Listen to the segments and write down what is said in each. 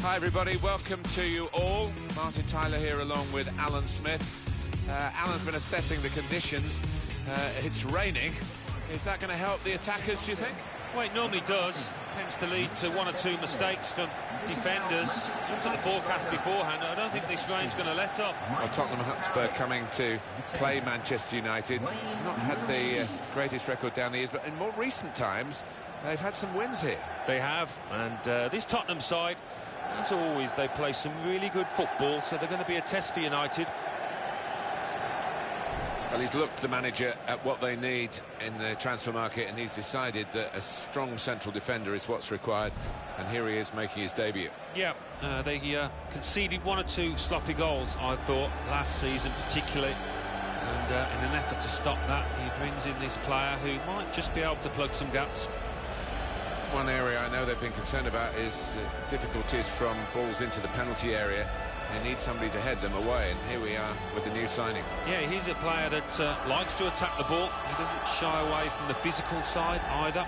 Hi everybody, welcome to you all. Martin Tyler here along with Alan Smith. Alan's been assessing the conditions. It's raining. Is that going to help the attackers, do you think? Well, it normally does. Tends to lead to one or two mistakes from defenders. Looked at the forecast beforehand. I don't think this rain's going to let up. Well, Tottenham Hotspur coming to play Manchester United. Not had the greatest record down the years, but in more recent times, they've had some wins here. They have, and this Tottenham side, as always, they play some really good football, so they're going to be a test for United. Well, he's looked, the manager, at what they need in the transfer market, and he's decided that a strong central defender is what's required, and here he is making his debut. Yeah, they conceded one or two sloppy goals, I thought, last season particularly, and in an effort to stop that, he brings in this player who might just be able to plug some gaps. One area I know they've been concerned about is difficulties from balls into the penalty area. They need somebody to head them away, and here we are with the new signing. Yeah, he's a player that likes to attack the ball. He doesn't shy away from the physical side either.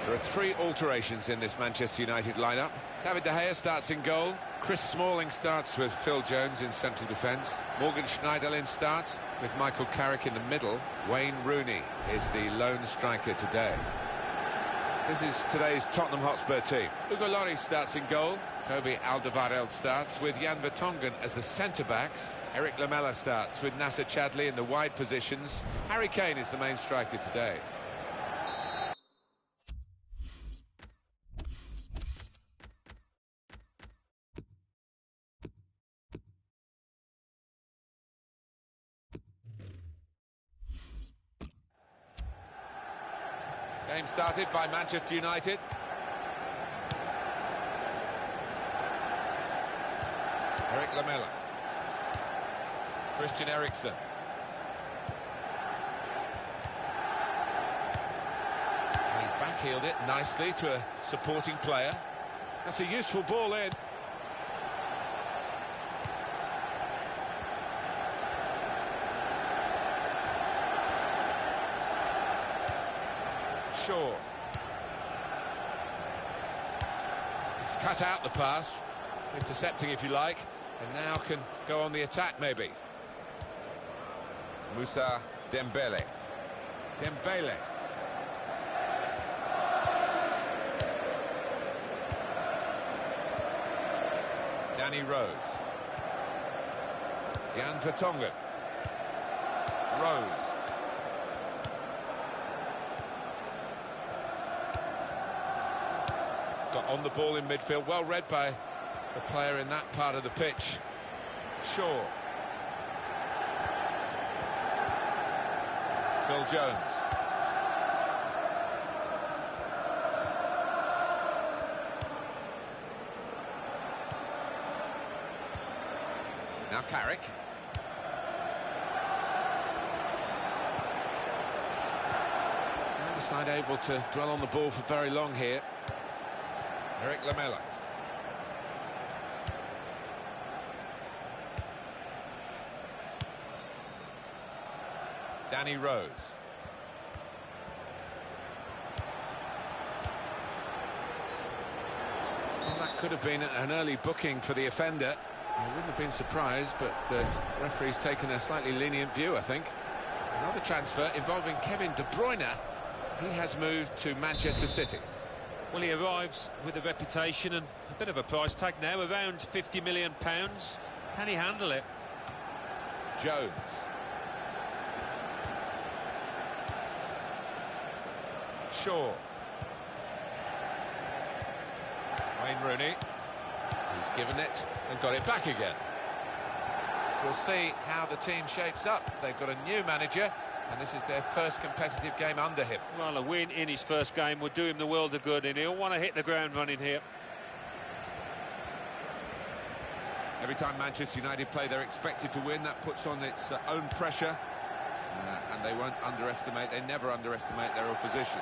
There are 3 alterations in this Manchester United lineup. David De Gea starts in goal. Chris Smalling starts with Phil Jones in central defence. Morgan Schneiderlin starts with Michael Carrick in the middle. Wayne Rooney is the lone striker today. This is today's Tottenham Hotspur team. Hugo Lloris starts in goal. Toby Alderweireld starts with Jan Vertonghen as the centre-backs. Eric Lamela starts with Nasser Chadli in the wide positions. Harry Kane is the main striker today. Game started by Manchester United. Eric Lamela. Christian Eriksen. He's backheeled it nicely to a supporting player. That's a useful ball in. Shaw. He's cut out the pass, intercepting if you like, and now can go on the attack maybe. Moussa Dembele. Dembele. Danny Rose. Jan Vertonghen. Rose. Got on the ball in midfield, well read by the player in that part of the pitch. Shaw. Phil Jones. Now Carrick. Neither side able to dwell on the ball for very long here. Eric Lamela. Danny Rose. Well, that could have been an early booking for the offender. I wouldn't have been surprised, but the referee's taken a slightly lenient view, I think. Another transfer involving Kevin De Bruyne. He has moved to Manchester City. Well, he arrives with a reputation and a bit of a price tag now, around £50 million. Can he handle it? Jones. Shaw. Wayne Rooney. He's given it and got it back again. We'll see how the team shapes up. They've got a new manager, and this is their first competitive game under him. Well, a win in his first game would do him the world of good, and he'll want to hit the ground running here. Every time Manchester United play, they're expected to win. That puts on its own pressure, and they won't underestimate, they never underestimate their opposition.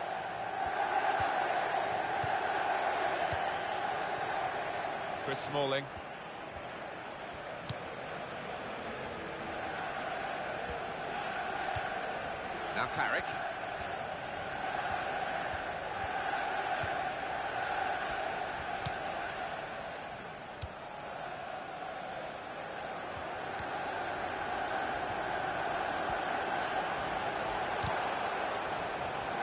Chris Smalling. Now Carrick.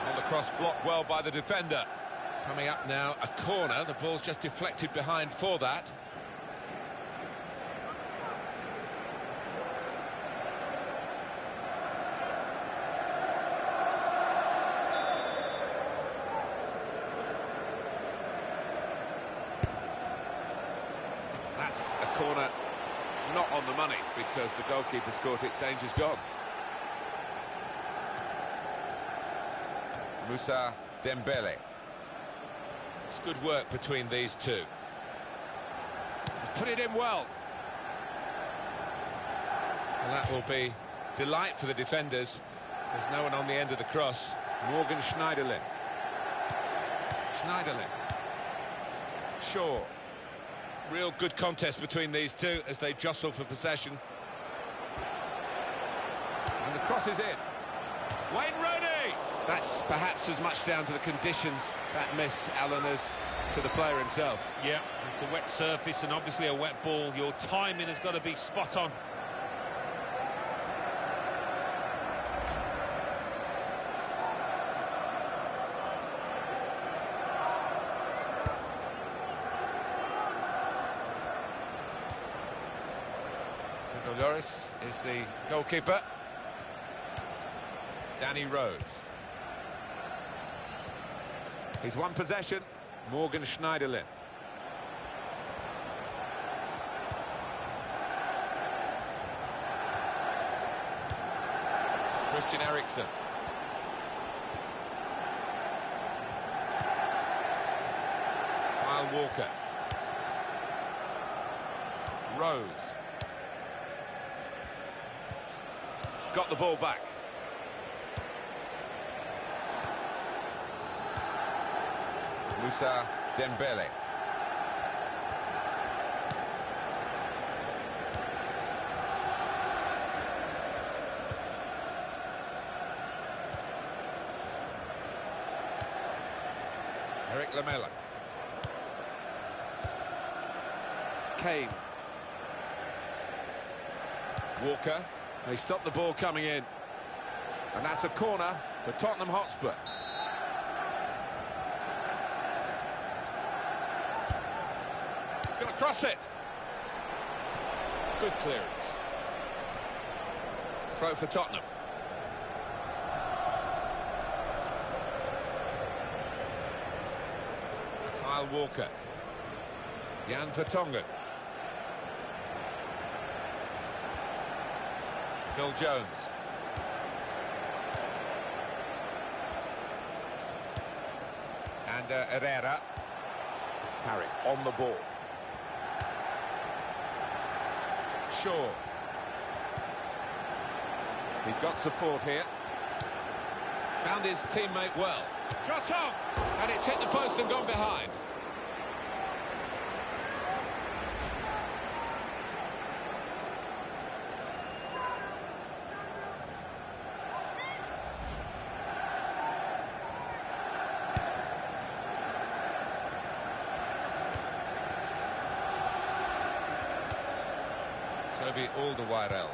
On the cross, blocked well by the defender. Coming up now, a corner. The ball's just deflected behind for that. That's a corner not on the money because the goalkeeper's caught it. Danger's gone. Moussa Dembele. It's good work between these two. He's put it in well. And that will be delight for the defenders. There's no one on the end of the cross. Morgan Schneiderlin. Schneiderlin. Shaw. Real good contest between these two as they jostle for possession. And the cross is in. Wayne Rooney! That's perhaps as much down to the conditions, that miss, Alan, as to the player himself. Yeah, it's a wet surface and obviously a wet ball. Your timing has got to be spot on. Loris is the goalkeeper. Danny Rose. He's won possession. Morgan Schneiderlin. Christian Eriksen. Kyle Walker. Rose. Got the ball back. Moussa Dembele. Eric Lamela. Kane. Walker. They stop the ball coming in. And that's a corner for Tottenham Hotspur. He's going to cross it. Good clearance. Throw for Tottenham. Kyle Walker. Jan Vertonghen. Phil Jones. And Herrera. Carrick on the ball. Shaw. He's got support here. Found his teammate well. Shot on! And it's hit the post and gone behind. Toby Alderweireld.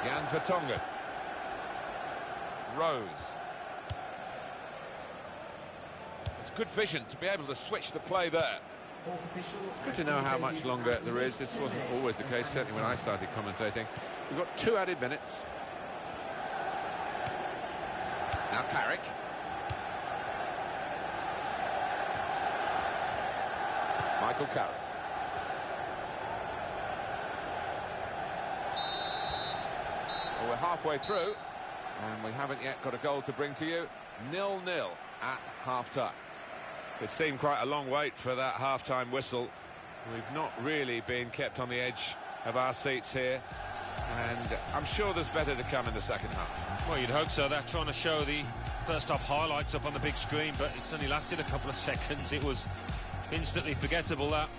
Jan Vertonghen. Rose. It's good vision to be able to switch the play there. It's good to know how much longer there is. This wasn't always the case, certainly when I started commentating. We've got 2 added minutes. Now Carrick. Michael Carrick. Well, we're halfway through, and we haven't yet got a goal to bring to you. 0-0 at half-time. It seemed quite a long wait for that half-time whistle. We've not really been kept on the edge of our seats here, and I'm sure there's better to come in the second half. Well, you'd hope so. They're trying to show the first-half highlights up on the big screen, but it's only lasted a couple of seconds. It was instantly forgettable, that.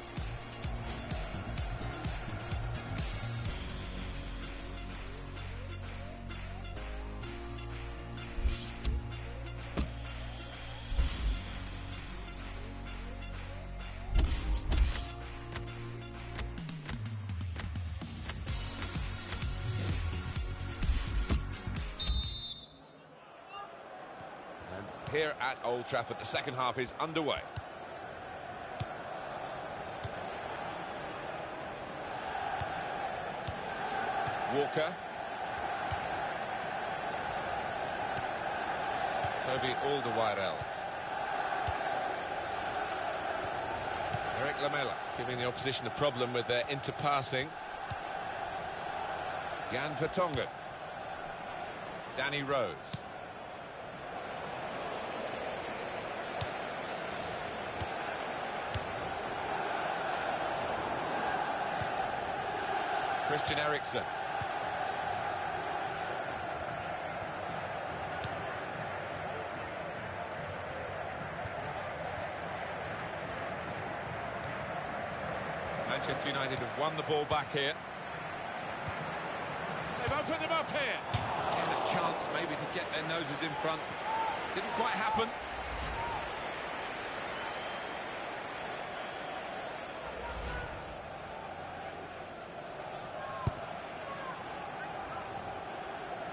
here at Old Trafford. The second half is underway. Walker. Toby Alderweireld. Eric Lamela giving the opposition a problem with their interpassing. Jan Vertonghen. Danny Rose. Christian Eriksen. Manchester United have won the ball back here. They've opened them up here. Again, a chance maybe to get their noses in front. Didn't quite happen.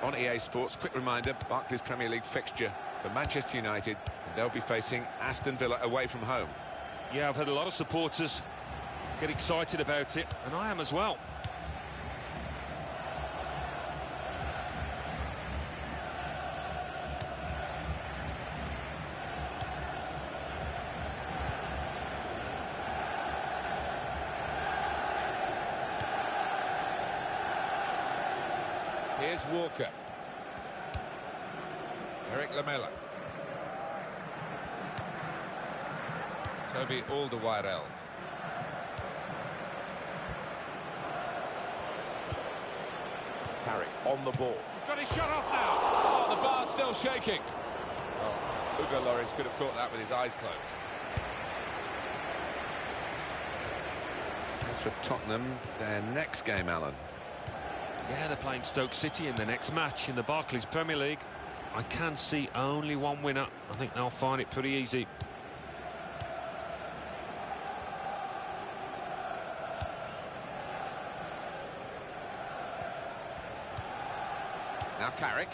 On EA Sports, quick reminder, Barclays Premier League fixture for Manchester United. And they'll be facing Aston Villa away from home. Yeah, I've had a lot of supporters get excited about it, and I am as well. Here's Walker. Eric Lamela. Toby Alderweireld. Carrick on the ball. He's got his shot off now. Oh, the bar's still shaking. Oh, Hugo Lloris could have caught that with his eyes closed. As for Tottenham, their next game, Alan. Yeah, they're playing Stoke City in the next match in the Barclays Premier League. I can see only one winner. I think they'll find it pretty easy. Now Carrick.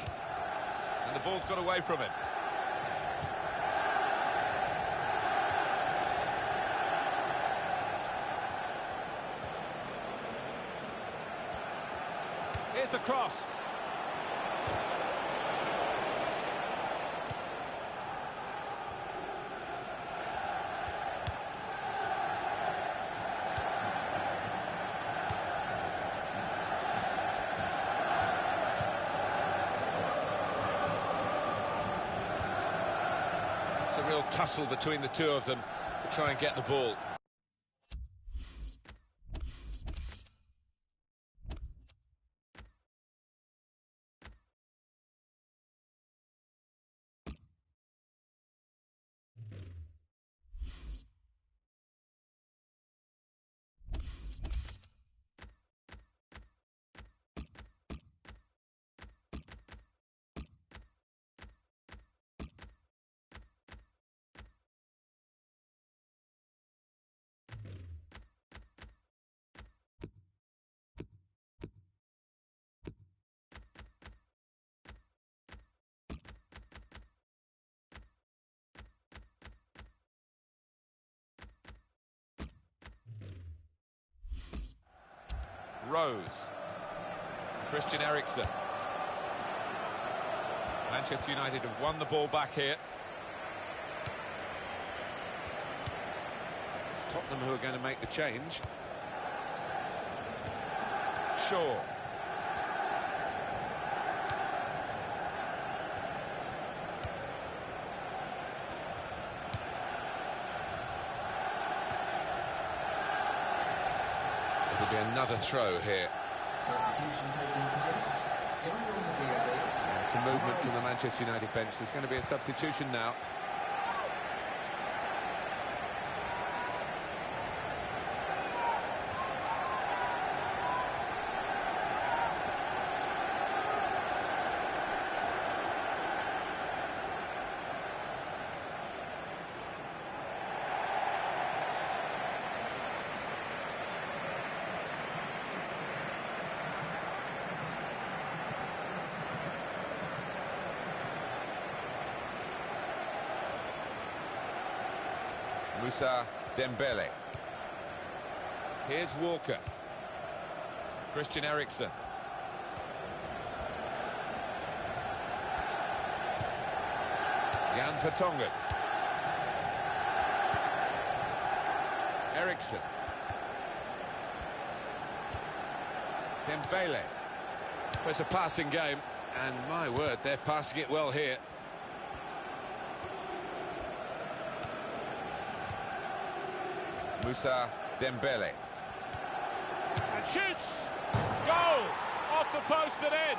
And the ball's got away from him. Here's the cross. It's a real tussle between the two of them to try and get the ball. Rose. Christian Eriksen. Manchester United have won the ball back here. It's Tottenham who are going to make the change. Shaw. It'll be another throw here. And some movement from the Manchester United bench. There's going to be a substitution now. Moussa Dembele. Here's Walker. Christian Eriksen. Jan Vertonghen. Eriksen. Dembele. It's a passing game, and my word, they're passing it well here. Moussa Dembele. And shoots! Goal! Off the post and in!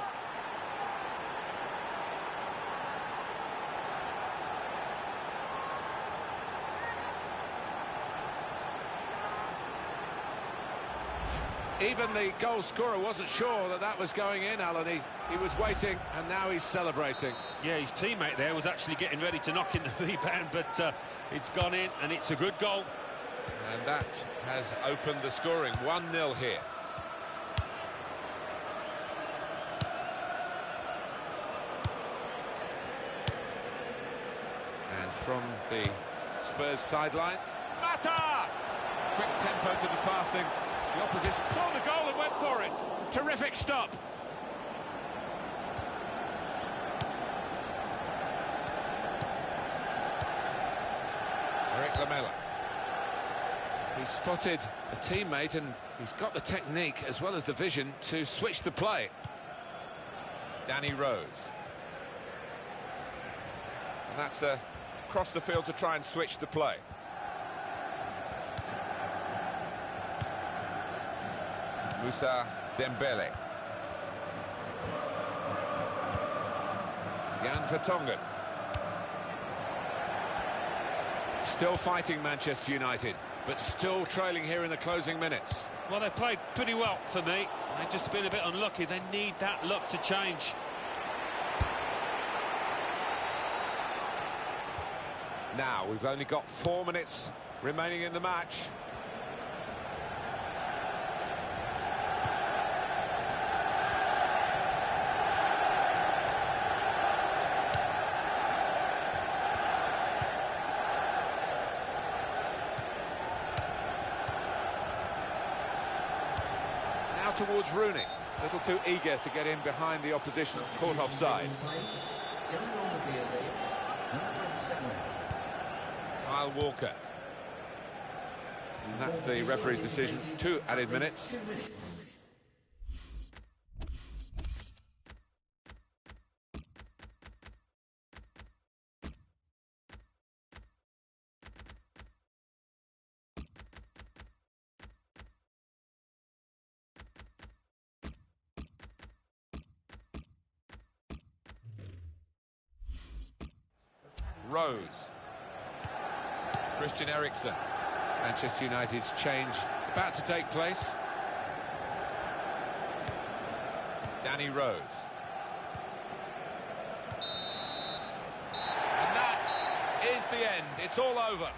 Even the goal scorer wasn't sure that that was going in, Alan. He was waiting, and now he's celebrating. Yeah, his teammate there was actually getting ready to knock in the rebound, but it's gone in, and it's a good goal. And that has opened the scoring. 1-0 here. And from the Spurs sideline, Mata! Quick tempo to the passing. The opposition saw the goal and went for it. Terrific stop. Eric Lamela. He spotted a teammate, and he's got the technique as well as the vision to switch the play. Danny Rose. And that's across the field to try and switch the play. Moussa Dembele. Jan Vertonghen. Still fighting Manchester United, but still trailing here in the closing minutes. Well, they played pretty well for me. They've just been a bit unlucky. They need that luck to change. Now, we've only got 4 minutes remaining in the match. Towards Rooney, a little too eager to get in behind the opposition, caught offside. Kyle Walker. And that's the referee's decision. 2 added minutes. Rose. Christian Eriksen. Manchester United's change about to take place. Danny Rose. And that is the end. It's all over.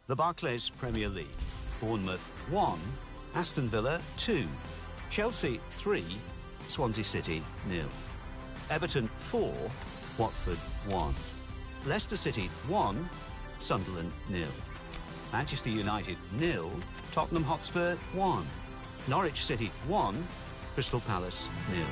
The Barclays Premier League. Bournemouth 1, Aston Villa 2, Chelsea 3, Swansea City 0, Everton 4, Watford 1, Leicester City 1, Sunderland 0, Manchester United 0, Tottenham Hotspur 1, Norwich City 1, Crystal Palace 0.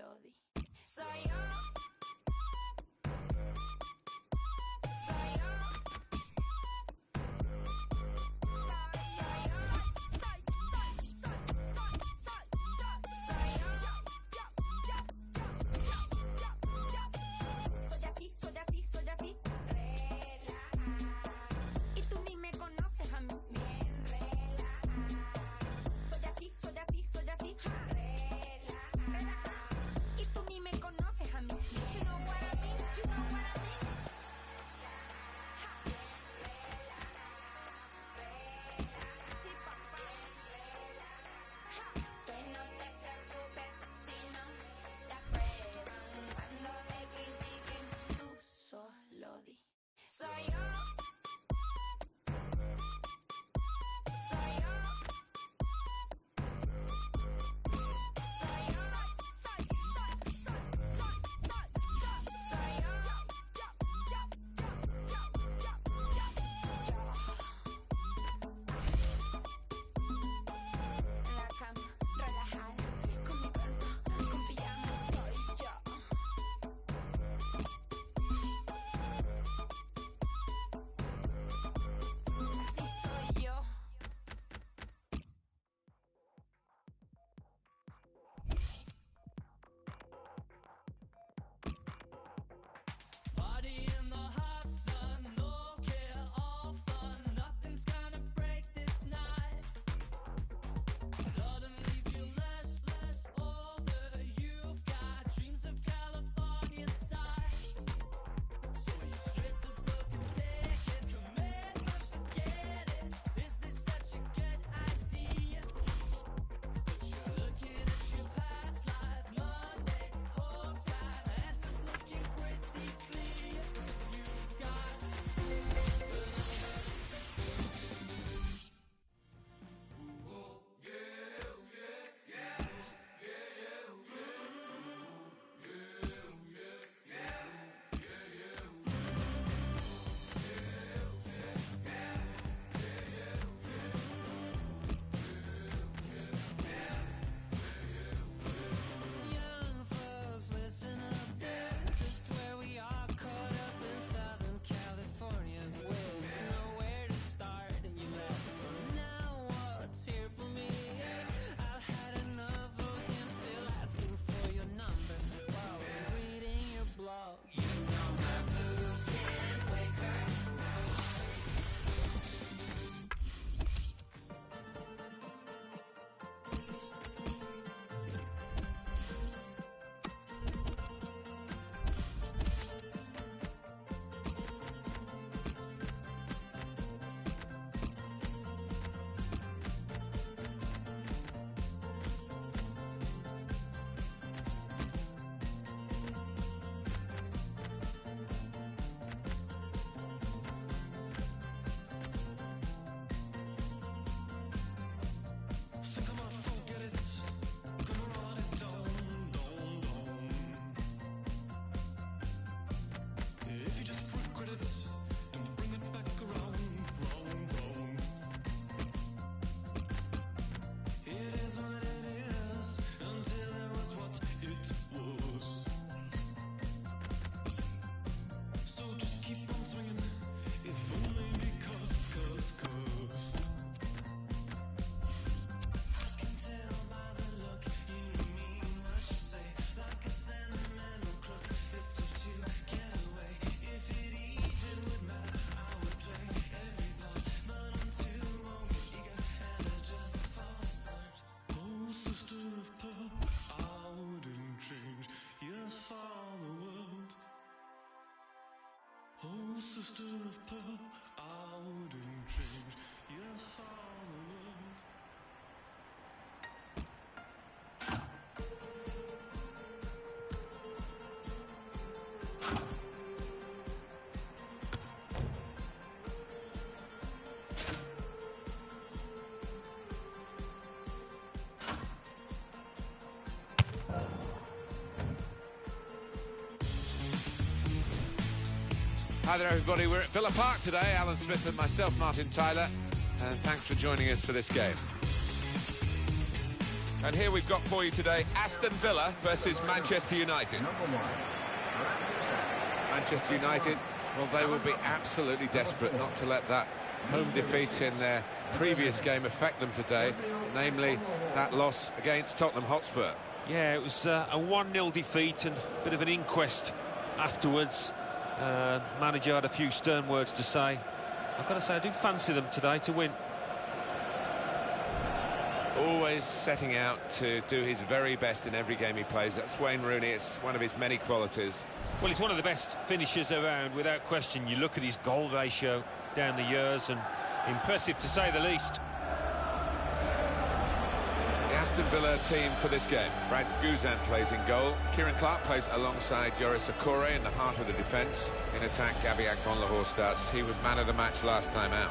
solo di. Soy yo. Soy yo. Oh, sister of pearl, I wouldn't change you for the world. Hi there everybody, we're at Villa Park today, Alan Smith and myself, Martin Tyler, and thanks for joining us for this game. And here we've got for you today Aston Villa versus Manchester United. Manchester United, well, they will be absolutely desperate not to let that home defeat in their previous game affect them today, namely that loss against Tottenham Hotspur. Yeah, it was a 1-0 defeat and a bit of an inquest afterwards. Manager had a few stern words to say. I've got to say, I do fancy them today to win. Always setting out to do his very best in every game he plays. That's Wayne Rooney. It's one of his many qualities. Well, he's one of the best finishers around, without question. You look at his goal ratio down the years, and impressive to say the least. The Aston Villa team for this game. Brad Guzan plays in goal. Kieran Clark plays alongside Yoris Okore in the heart of the defence. In attack, Gabby Agbonlahor starts. He was man of the match last time out.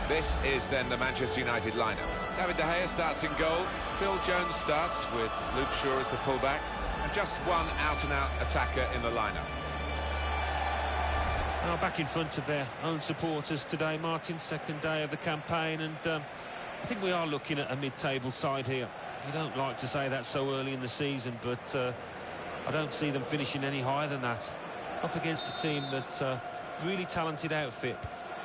This is then the Manchester United lineup. David De Gea starts in goal. Phil Jones starts with Luke Shaw as the fullbacks. And just one out-and-out attacker in the lineup. Now back in front of their own supporters today, Martin. Second day of the campaign, and I think we are looking at a mid-table side here. You don't like to say that so early in the season, but I don't see them finishing any higher than that. Up against a team that's really talented outfit.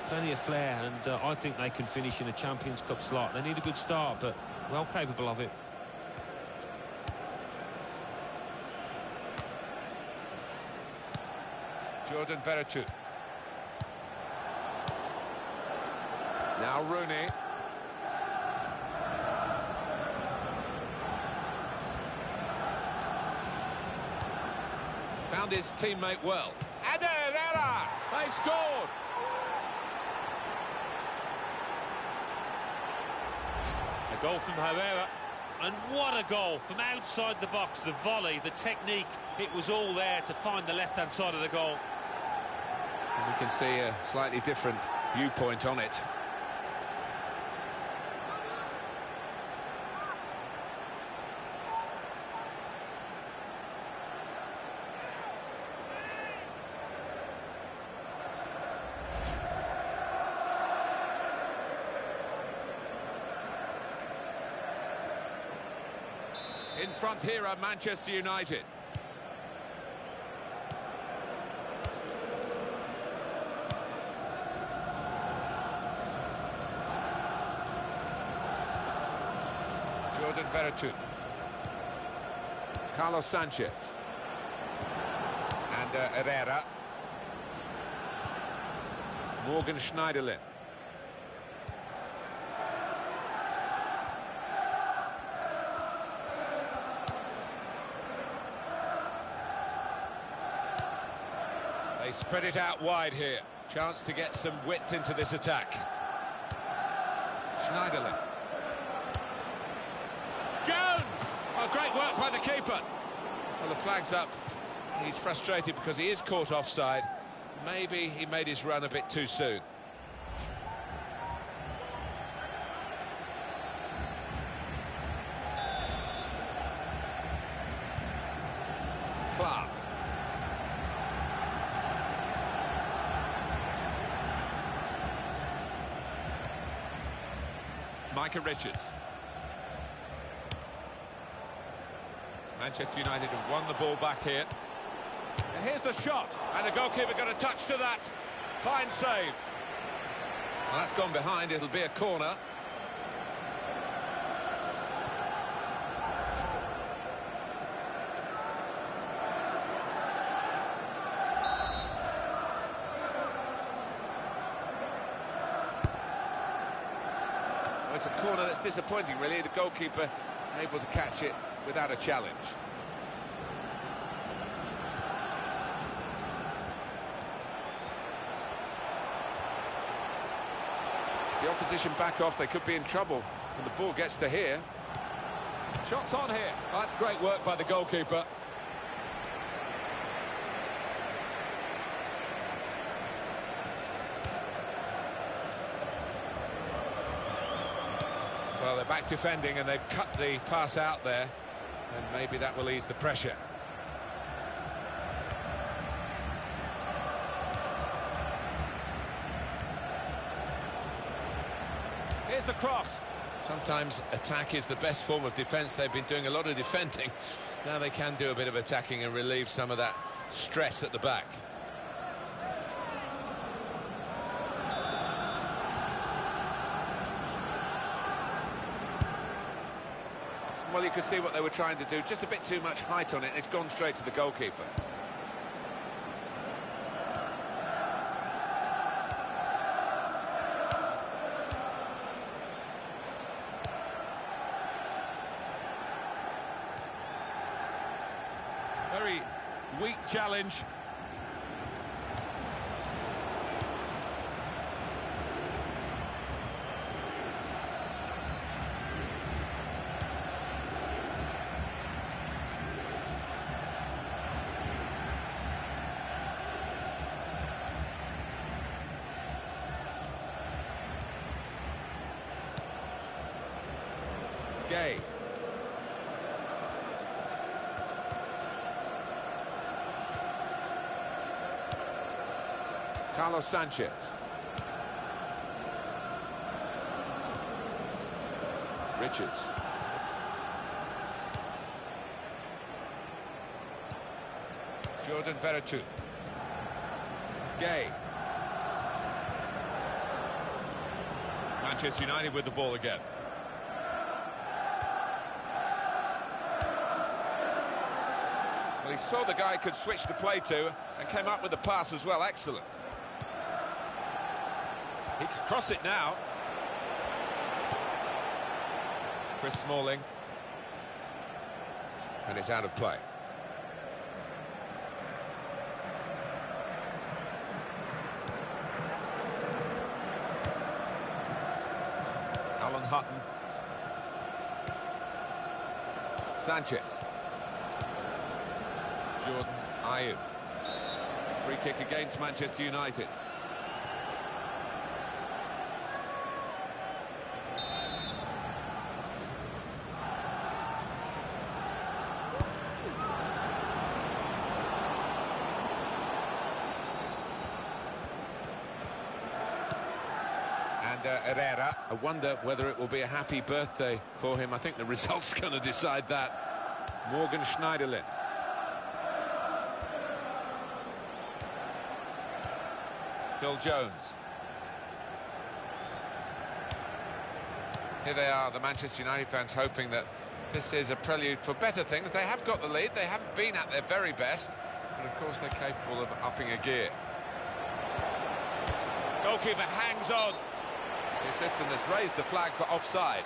Plenty of flair, and I think they can finish in a Champions Cup slot. They need a good start, but well capable of it. Jordan Veretout. Now Rooney. Found his teammate well. Eder Herrera! They've scored! A goal from Herrera, and what a goal from outside the box. The volley, the technique, it was all there to find the left-hand side of the goal. And we can see a slightly different viewpoint on it. In front here are Manchester United. Jordan Veretout. Carlos Sanchez. And Herrera. Morgan Schneiderlin. They spread it out wide here. Chance to get some width into this attack. Schneiderlin. Jones! Oh, great work by the keeper. Well, the flag's up. He's frustrated because he is caught offside. Maybe he made his run a bit too soon. Clark. Micah Richards. Manchester United have won the ball back here. And here's the shot. And the goalkeeper got a touch to that. Fine save. Well, that's gone behind. It'll be a corner. Well, it's a corner that's disappointing, really. The goalkeeper able to catch it without a challenge. The opposition back off, they could be in trouble when the ball gets to here. Shots on here. Oh, that's great work by the goalkeeper. Well, they're back defending and they've cut the pass out there, and maybe that will ease the pressure. Here's Here's the cross. Sometimes attack is the best form of defence. They've been doing a lot of defending. Now they can do a bit of attacking and relieve some of that stress at the back. Well, you could see what they were trying to do. Just a bit too much height on it. It's gone straight to the goalkeeper. Very weak challenge. Gay. Carlos Sanchez. Richards. Jordan Veretout. Gay. Manchester United with the ball again. Well, he saw the guy could switch the play to and came up with the pass as well. Excellent. He can cross it now. Chris Smalling. And it's out of play. Alan Hutton. Sanchez. Jordan Ayew. Free kick against Manchester United. Herrera. I wonder whether it will be a happy birthday for him. I think the result's going to decide that. Morgan Schneiderlin. Phil Jones. Here they are, the Manchester United fans, hoping that this is a prelude for better things. They have got the lead. They haven't been at their very best, but of course they're capable of upping a gear. Goalkeeper hangs on. The assistant has raised the flag for offside.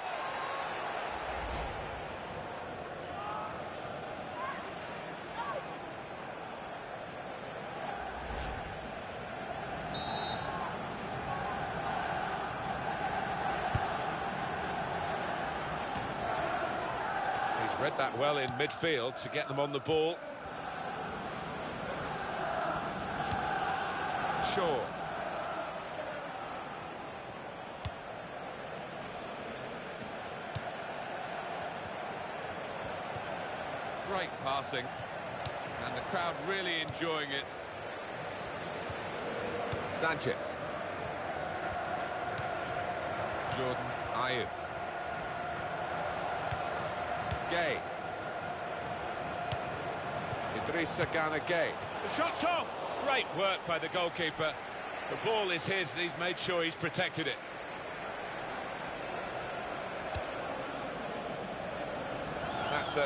He's read that well in midfield to get them on the ball. Shaw. Great passing, and the crowd really enjoying it. Sanchez. Jordan Ayew. Gay. Idrissa Gana Gay. The shot's on! Great work by the goalkeeper. The ball is his, and he's made sure he's protected it. That's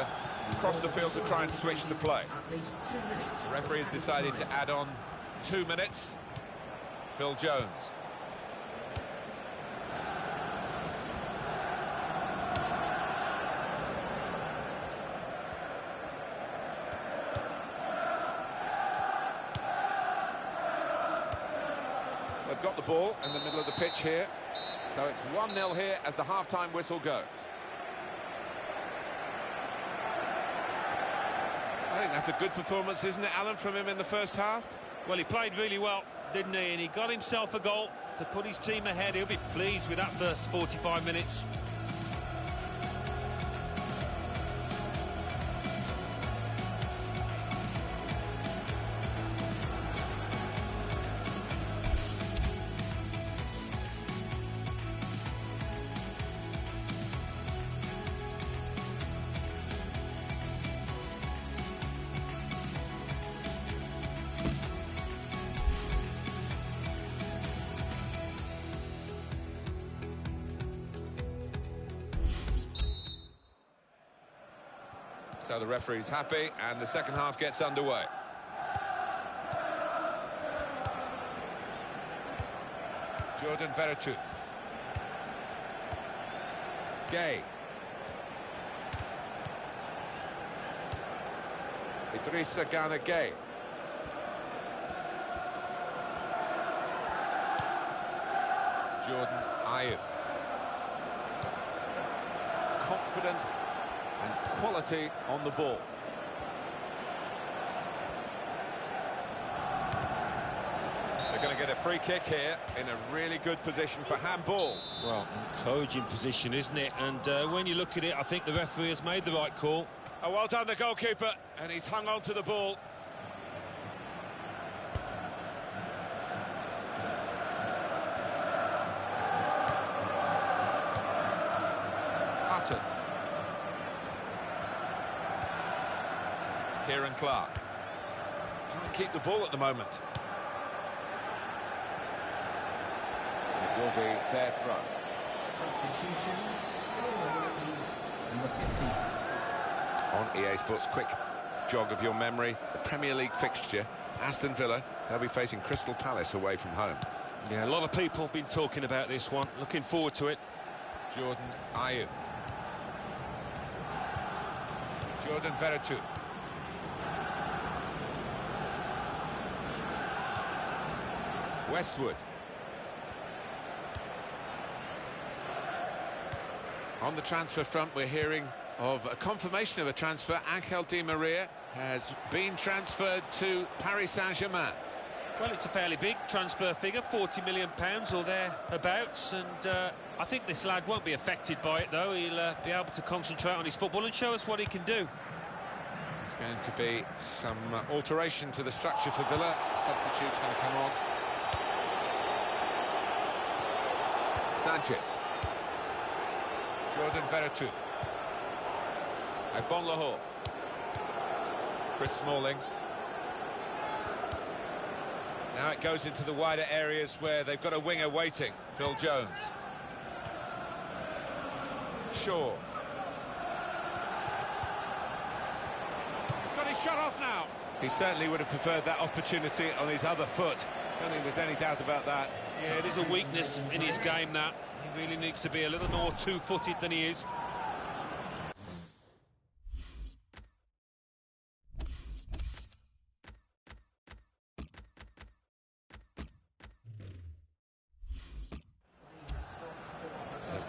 across the field to try and switch the play. The referee has decided to add on 2 minutes. Phil Jones. They've got the ball in the middle of the pitch here. So it's 1-0 here as the half-time whistle goes. I think that's a good performance, isn't it, Alan, from him in the first half? Well, he played really well, didn't he? And he got himself a goal to put his team ahead. He'll be pleased with that first 45 minutes. So the referee's happy, and the second half gets underway. Jordan Veretout. Gay. Idrissa Gana Gay. Jordan Ayew. Confident and quality on the ball. They're going to get a free kick here in a really good position for handball. Well, encouraging position, isn't it? And when you look at it, I think the referee has made the right call. Oh, well done, the goalkeeper, and he's hung on to the ball. Hutton. Kieran Clark. Can't keep the ball at the moment. It will be their throw. Substitution. Number 15. On EA Sports, quick jog of your memory. The Premier League fixture, Aston Villa, they'll be facing Crystal Palace away from home. Yeah, a lot of people have been talking about this one. Looking forward to it. Jordan Ayew. Jordan Veretout. Westwood. On the transfer front, we're hearing of a confirmation of a transfer. Angel Di Maria has been transferred to Paris Saint-Germain. Well, it's a fairly big transfer figure, £40 million or thereabouts, and I think this lad won't be affected by it, though. He'll be able to concentrate on his football and show us what he can do. There's going to be some alteration to the structure for Villa. Substitute's going to come on. Sanchez. Jordan Veretout. Bon Lahore. Chris Smalling. Now it goes into the wider areas where they've got a winger waiting. Phil Jones. Shaw. He's got his shot off now. He certainly would have preferred that opportunity on his other foot. I don't think there's any doubt about that. Yeah, it is a weakness in his game, that. He really needs to be a little more two-footed than he is.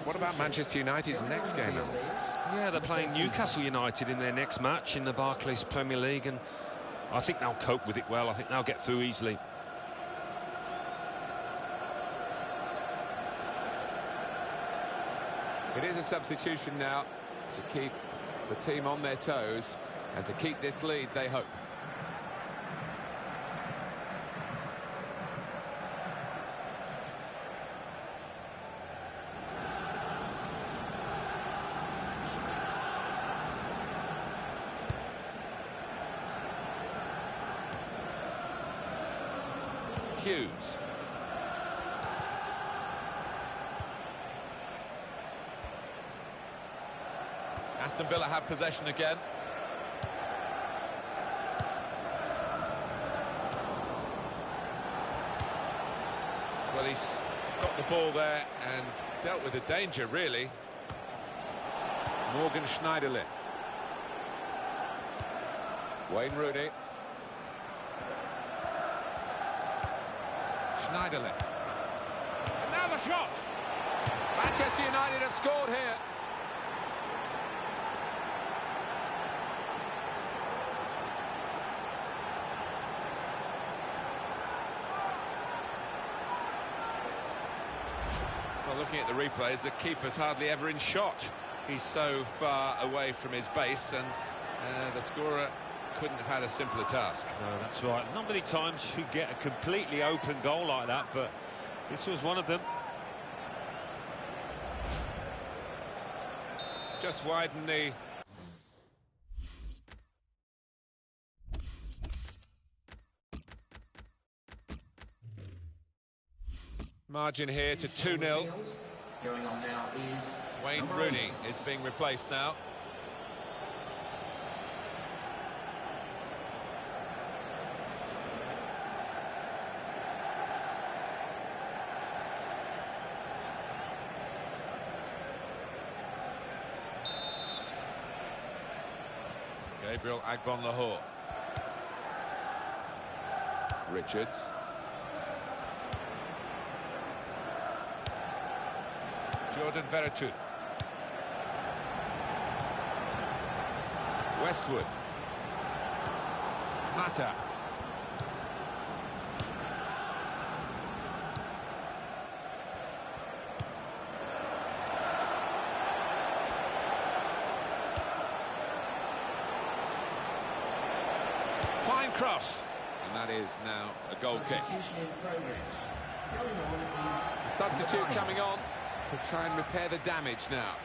What about Manchester United's next game, Alan? Yeah, they're playing Newcastle United in their next match in the Barclays Premier League, and I think they'll cope with it well. I think they'll get through easily. It is a substitution now to keep the team on their toes and to keep this lead, they hope. Hughes. Aston Villa have possession again. Well, he's got the ball there and dealt with the danger, really. Morgan Schneiderlin. Wayne Rooney. Schneiderlin. And now the shot! Manchester United have scored here. Well, looking at the replays, the keeper's hardly ever in shot. He's so far away from his base, and the scorer couldn't have had a simpler task. No, that's right. Not many times you get a completely open goal like that, but this was one of them. Just widen the... margin here to 2-0. Going on now is Wayne Rooney is being replaced now. Gabriel Agbon-Lahore. Richards. Jordan Veretout. Westwood. Mata. Fine cross. And that is now a goal kick. Substitution in progress. Going on is Substitute coming on to try and repair the damage now.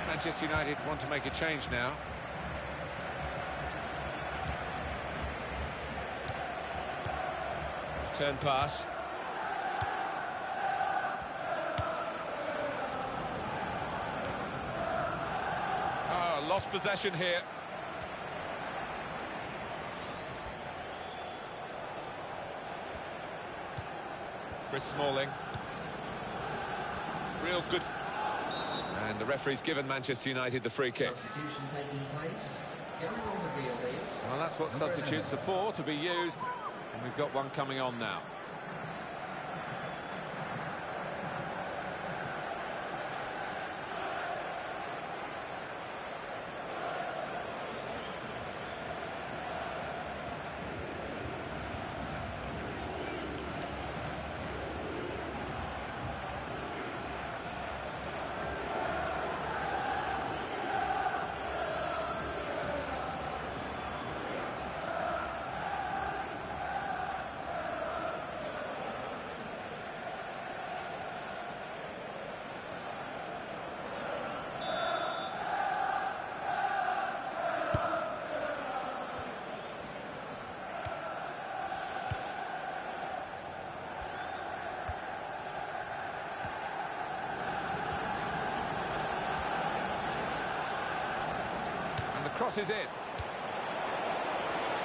Manchester United want to make a change now. Turn pass. Oh, lost possession here. Chris Smalling. Real good. And the referee's given Manchester United the free kick. substitution taking place. Going on the field is... Well, that's what number substitutes 11. are for, to be used. And we've got one coming on now. Cross is in.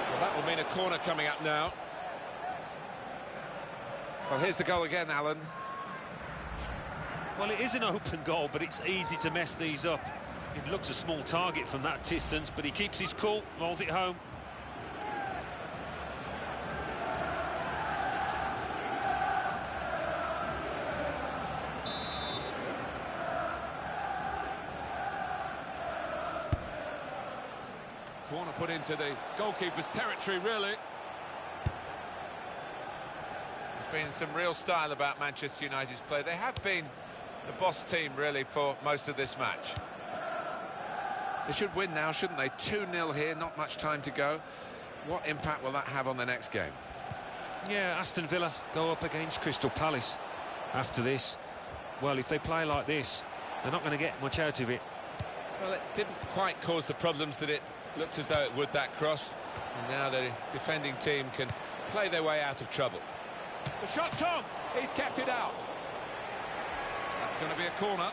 Well, that will mean a corner coming up now. Well, here's the goal again, Alan. Well, it is an open goal, but it's easy to mess these up. It looks a small target from that distance, but he keeps his cool, rolls it home. Corner put into the goalkeeper's territory, really. There's been some real style about Manchester United's play. They have been the boss team, really, for most of this match. They should win now, shouldn't they? 2-0 here, not much time to go. What impact will that have on the next game? Yeah, Aston Villa go up against Crystal Palace after this. Well, if they play like this, they're not going to get much out of it. Well, it didn't quite cause the problems that it looked as though it would, that cross. And now the defending team can play their way out of trouble. The shot's on! He's kept it out. That's going to be a corner.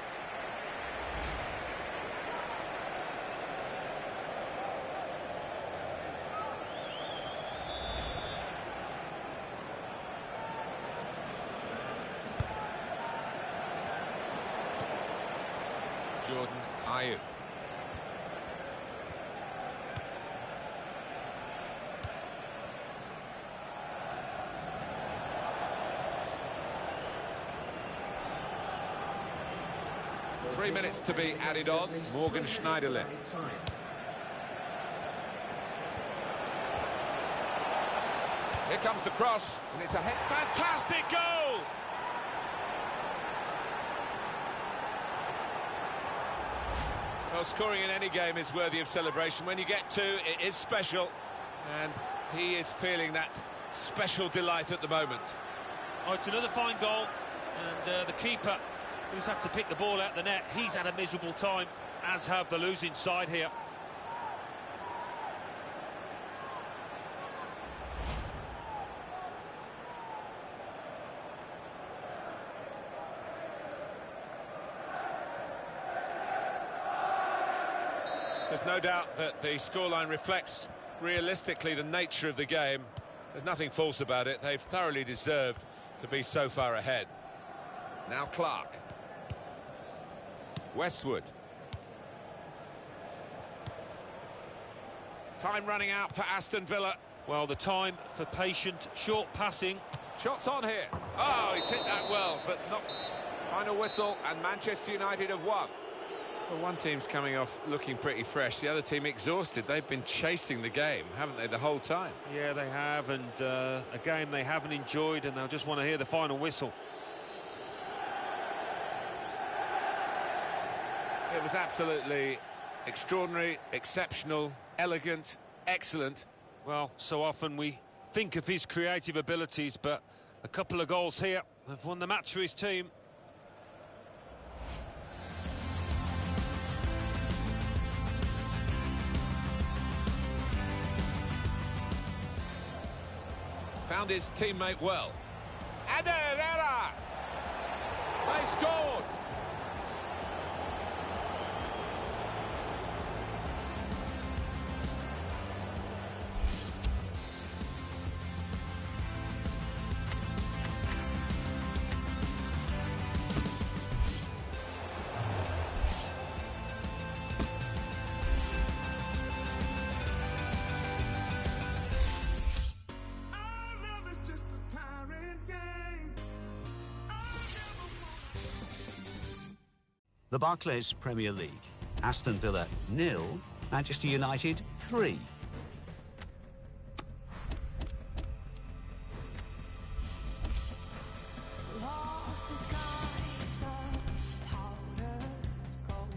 Jordan Ayew. Three minutes to be added on. Morgan Schneiderlin. Here comes the cross, and it's a hit. Fantastic goal! Well, scoring in any game is worthy of celebration. When you get two, it is special, and he is feeling that special delight at the moment. Oh, it's another fine goal, and the keeper, who's had to pick the ball out the net, he's had a miserable time, as have the losing side here. There's no doubt that the scoreline reflects realistically the nature of the game. There's nothing false about it. They've thoroughly deserved to be so far ahead. Now Clark. Westwood. Time running out for Aston Villa. Well, the time for patient, short passing. Shots on here. Oh, he's hit that well, but not... Final whistle, and Manchester United have won. Well, one team's coming off looking pretty fresh, the other team exhausted. They've been chasing the game, haven't they, the whole time? Yeah, they have, and a game they haven't enjoyed, and they'll just want to hear the final whistle. It was absolutely extraordinary, exceptional, elegant, excellent. Well, so often we think of his creative abilities, but a couple of goals here have won the match for his team. Found his teammate well. Herrera! They scored! The Barclays Premier League. Aston Villa 0, Manchester United 3. Lost the skies of powdered gold,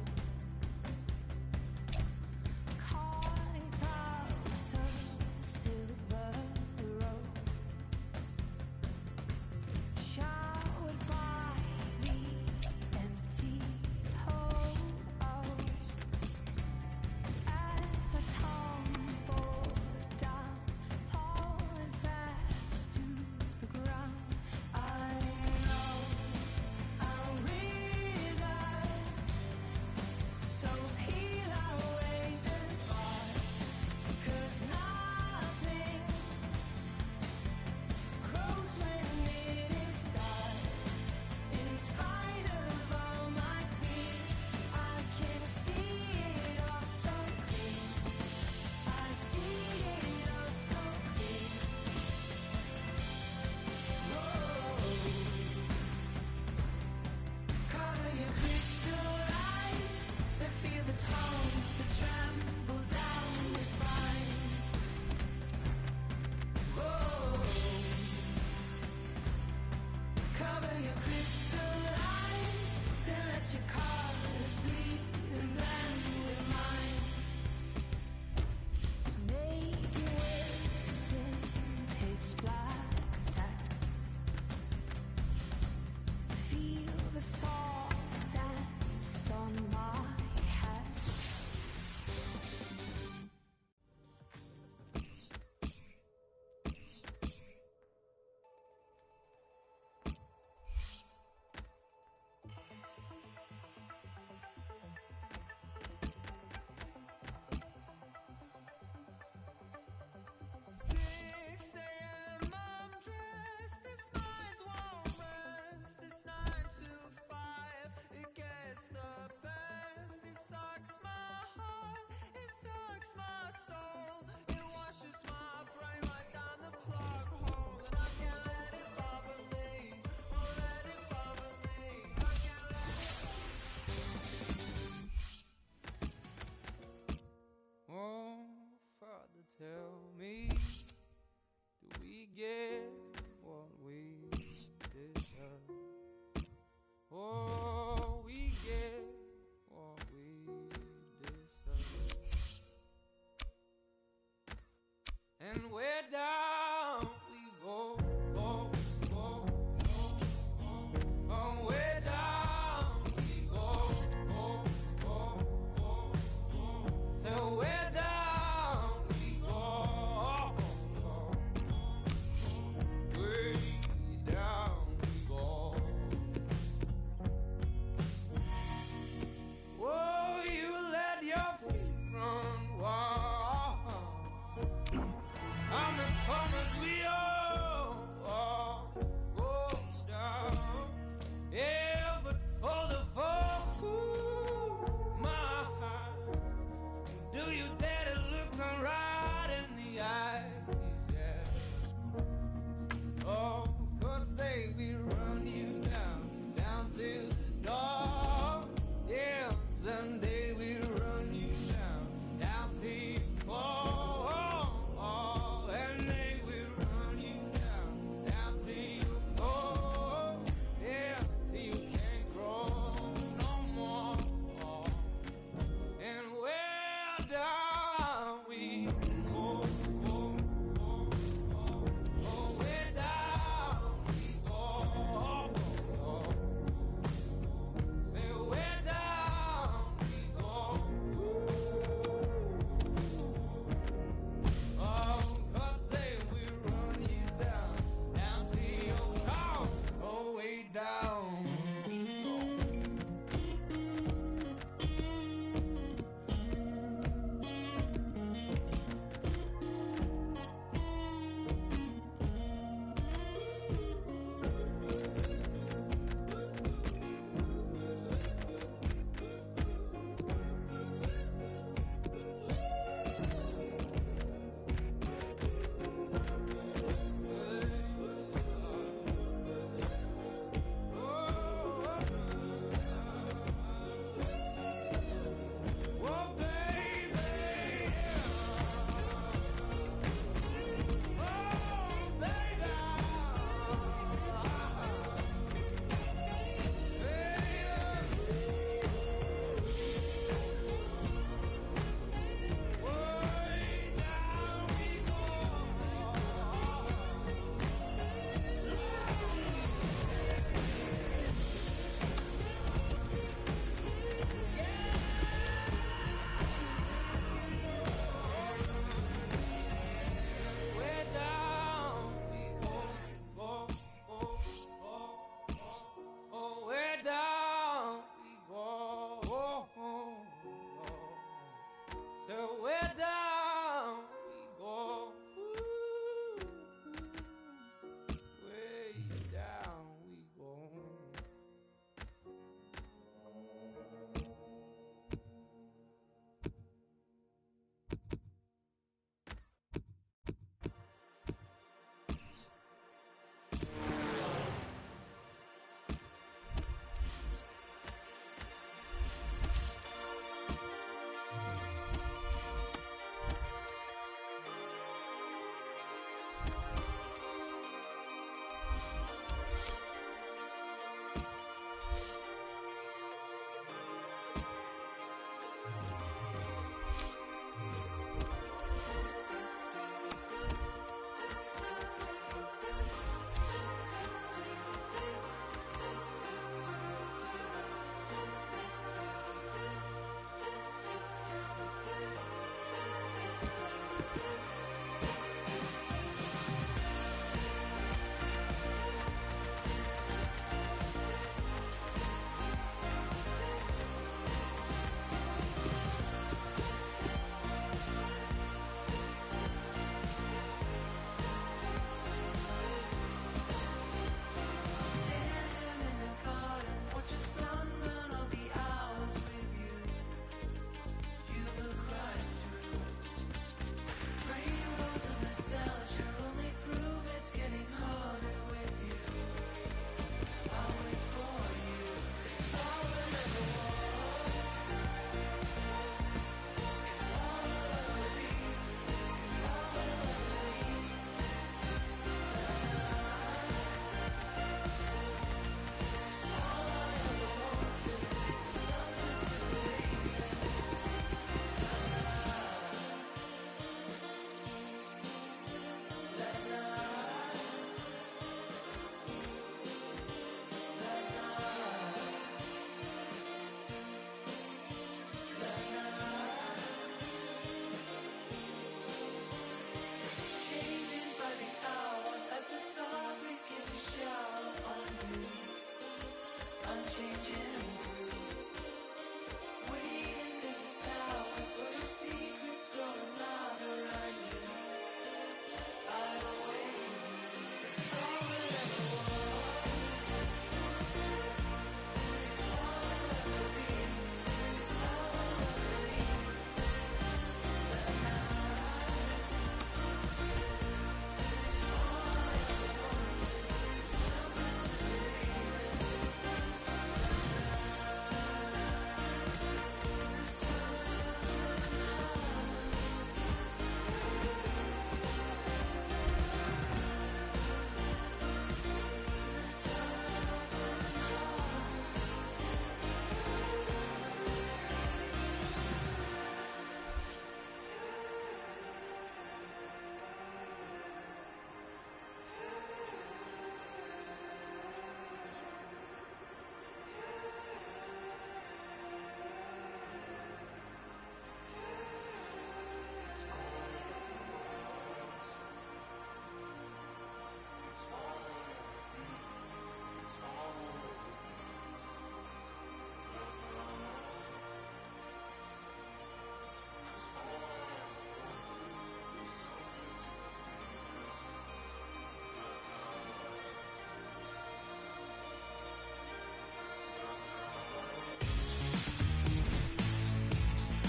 caught in clouds of silver rose, showered by the empty halls as I tumble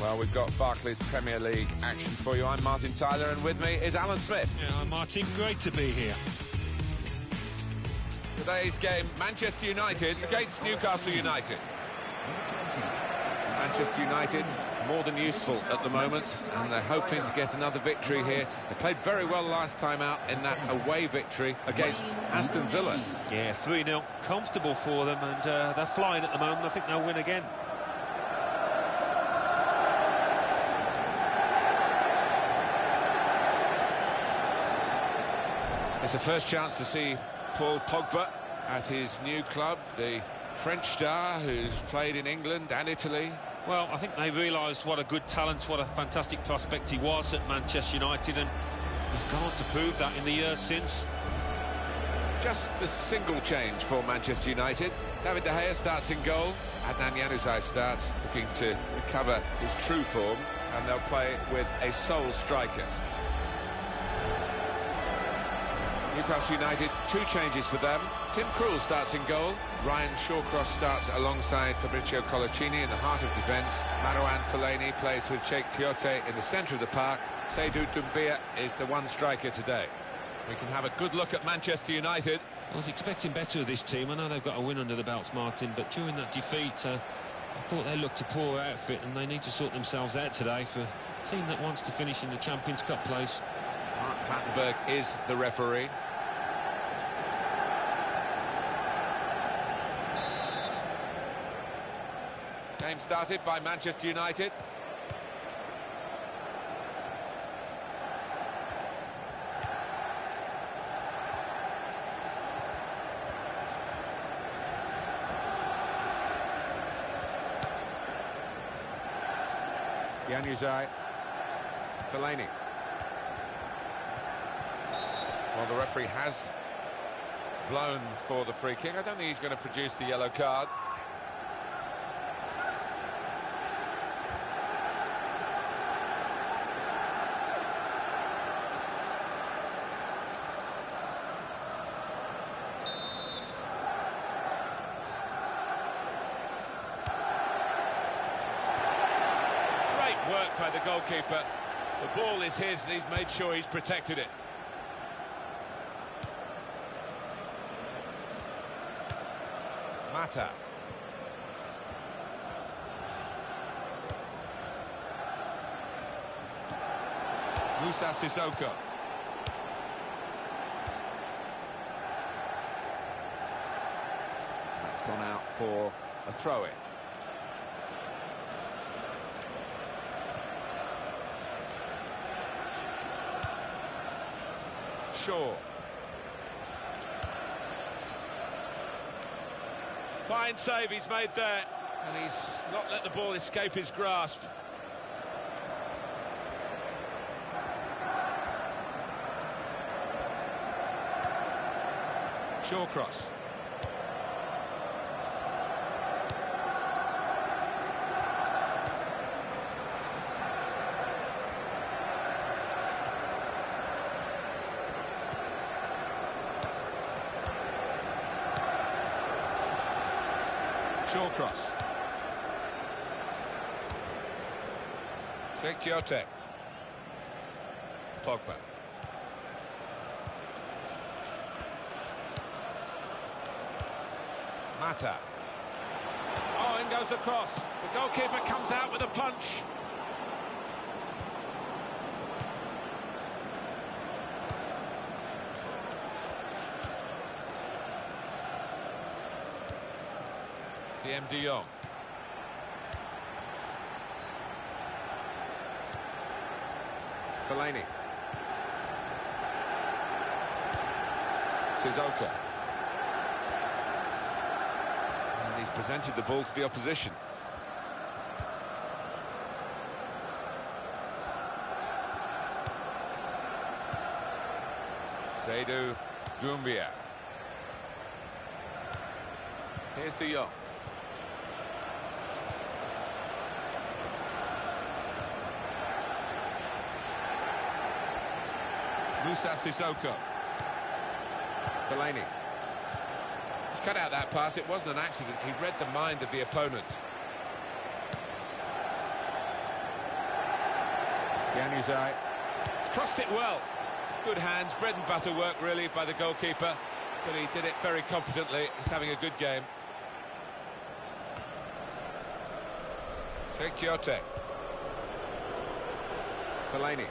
Well, we've got Barclays Premier League action for you. I'm Martin Tyler, and with me is Alan Smith. Yeah, I'm Martin, great to be here. Today's game, Manchester United against Newcastle United. Manchester United more than useful at the moment, and they're hoping to get another victory here. They played very well last time out in that away victory against Aston Villa. Yeah, 3-0, comfortable for them, and they're flying at the moment. I think they'll win again. It's a first chance to see Paul Pogba at his new club, the French star who's played in England and Italy. Well, I think they realised what a good talent, what a fantastic prospect he was at Manchester United, and he's gone on to prove that in the years since. Just the single change for Manchester United. David De Gea starts in goal. Adnan Januzaj starts, looking to recover his true form, and they'll play with a sole striker. Newcastle United, two changes for them. Tim Krul starts in goal. Ryan Shawcross starts alongside Fabrizio Colaccini in the heart of defence. Marouane Fellaini plays with Cheikh Tiote in the centre of the park. Seydou Doumbia is the one striker today. We can have a good look at Manchester United. I was expecting better of this team. I know they've got a win under the belts, Martin, but during that defeat, I thought they looked a poor outfit, and they need to sort themselves out today for a team that wants to finish in the Champions Cup place. Mark Plattenberg is the referee. Game started by Manchester United. Januzaj, Fellaini. Well, the referee has blown for the free kick. I don't think he's going to produce the yellow card. Work by the goalkeeper. The ball is his, and he's made sure he's protected it. Mata. Moussa Sissoko. That's gone out for a throw-in. Shaw. Fine save he's made there, and he's not let the ball escape his grasp. Shawcross. Shawcross. Cheikh Tiote. Pogba. Mata. Oh, in goes the cross. The goalkeeper comes out with a punch. CM de Jong. Fellaini. Sissoko. And he's presented the ball to the opposition. Seydou Doumbia. Here's de Jong. Moussa Sissoko. Fellaini. He's cut out that pass. It wasn't an accident. He read the mind of the opponent. Januzaj. He's crossed it well. Good hands, bread and butter work really by the goalkeeper, but he did it very competently. He's having a good game. Tiote. Fellaini.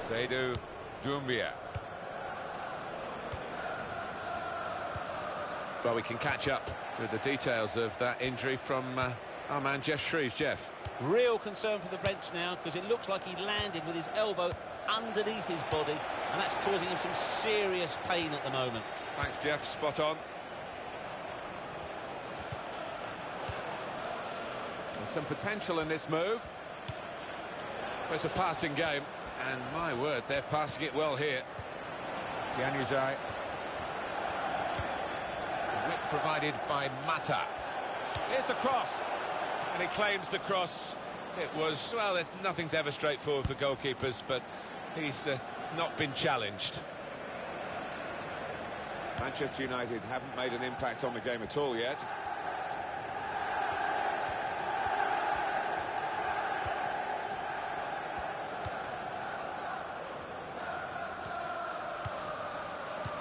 Seydou Doumbia. Well, we can catch up with the details of that injury from our man Jeff Shreves. Jeff. Real concern for the bench now, because it looks like he landed with his elbow underneath his body, and that's causing him some serious pain at the moment. Thanks, Jeff. Spot on. There's some potential in this move. Well, it's a passing game, and my word, they're passing it well here. Januzaj. Width provided by Mata. Here's the cross, and he claims the cross. It was, well, nothing's ever straightforward for goalkeepers, but he's not been challenged. Manchester United haven't made an impact on the game at all yet.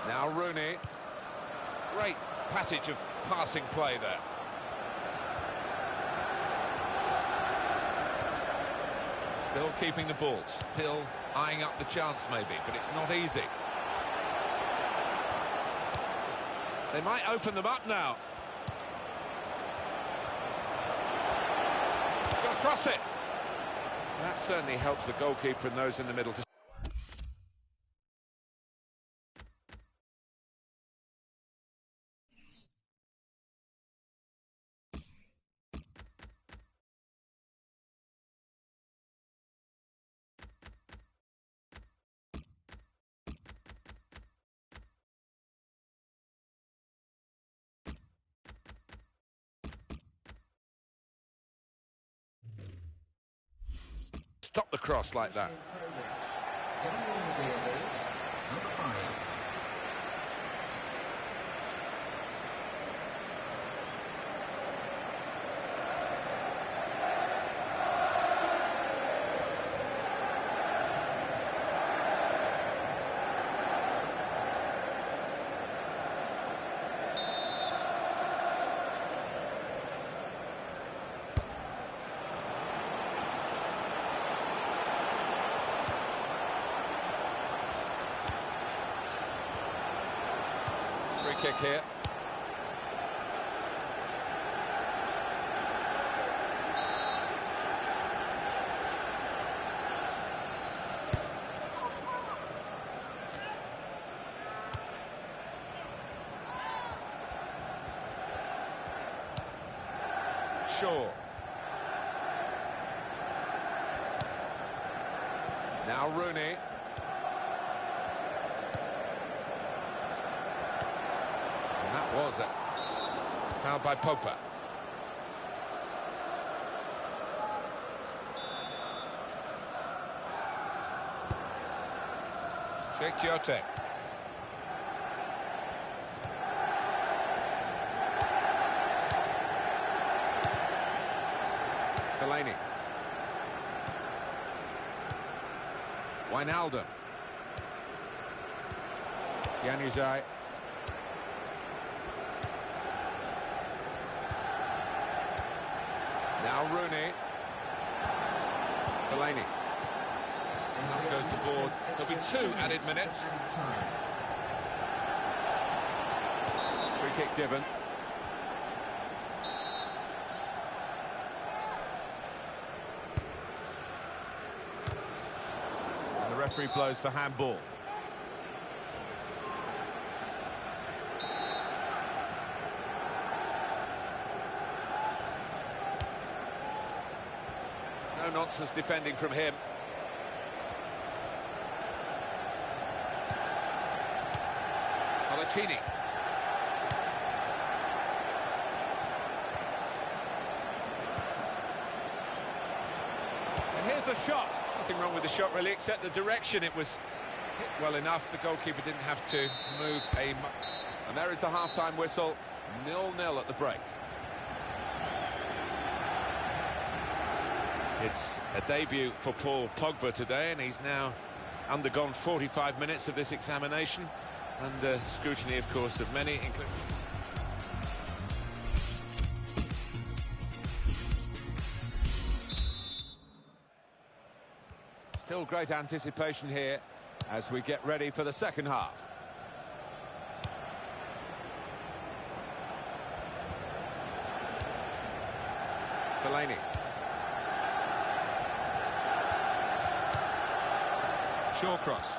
Now Rooney. Great passage of passing play there. Still keeping the ball, still eyeing up the chance maybe, but it's not easy. They might open them up now. Gonna cross it. That certainly helps the goalkeeper and those in the middle to... stop the cross like that. Free kick here. Shaw. Now Rooney. That was it. Fouled by Pogba. Tiote. Fellaini. Wijnaldum. Januzaj. Now Rooney. Fellaini. Up goes the board. There'll be 2 added minutes. Free kick given. And the referee blows for handball. No nonsense defending from him. Pochettino. And here's the shot. Nothing wrong with the shot really, except the direction. It was hit well enough. The goalkeeper didn't have to move a... And there is the half-time whistle. 0-0 at the break. It's a debut for Paul Pogba today, and he's now undergone 45 minutes of this examination, under scrutiny, of course, of many, including... Still great anticipation here as we get ready for the second half. Fellaini. Short cross.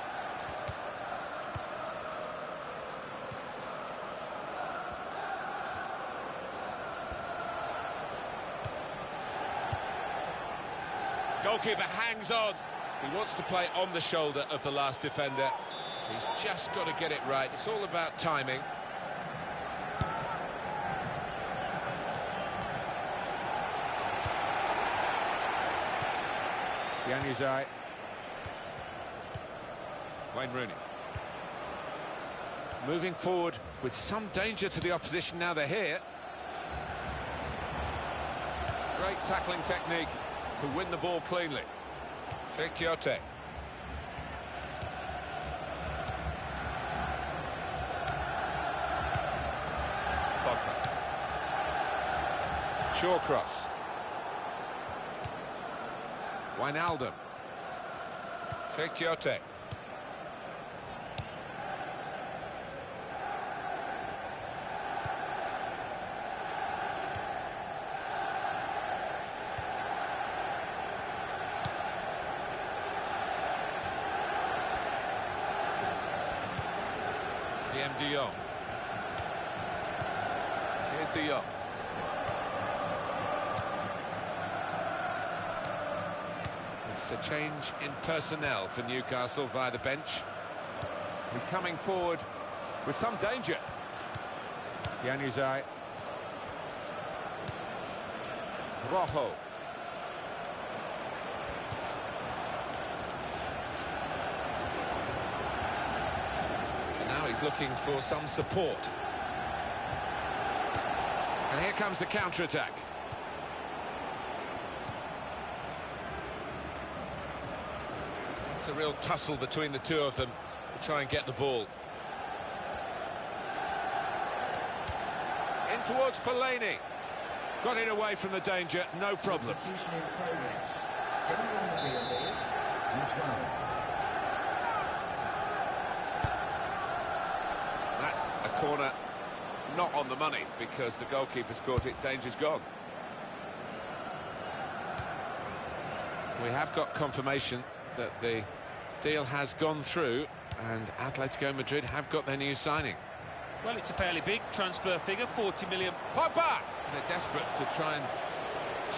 Goalkeeper hangs on. He wants to play on the shoulder of the last defender. He's just got to get it right. It's all about timing. Januzaj. Wayne Rooney. Moving forward with some danger to the opposition now they're here. Great tackling technique to win the ball cleanly. Tiote. Pogba. Short cross. Wijnaldum. Tiote. De Jong. Here's De Jong. It's a change in personnel for Newcastle via the bench. He's coming forward with some danger. Januzaj. Rojo. He's looking for some support. And here comes the counter-attack. It's a real tussle between the two of them to try and get the ball. In towards Fellaini. Got it away from the danger, no problem. Substitution in progress. Everyone will be on this. U12. That's a corner not on the money because the goalkeeper's caught it. Danger's gone. We have got confirmation that the deal has gone through and Atletico Madrid have got their new signing. Well, it's a fairly big transfer figure, 40 million. Pogba! They're desperate to try and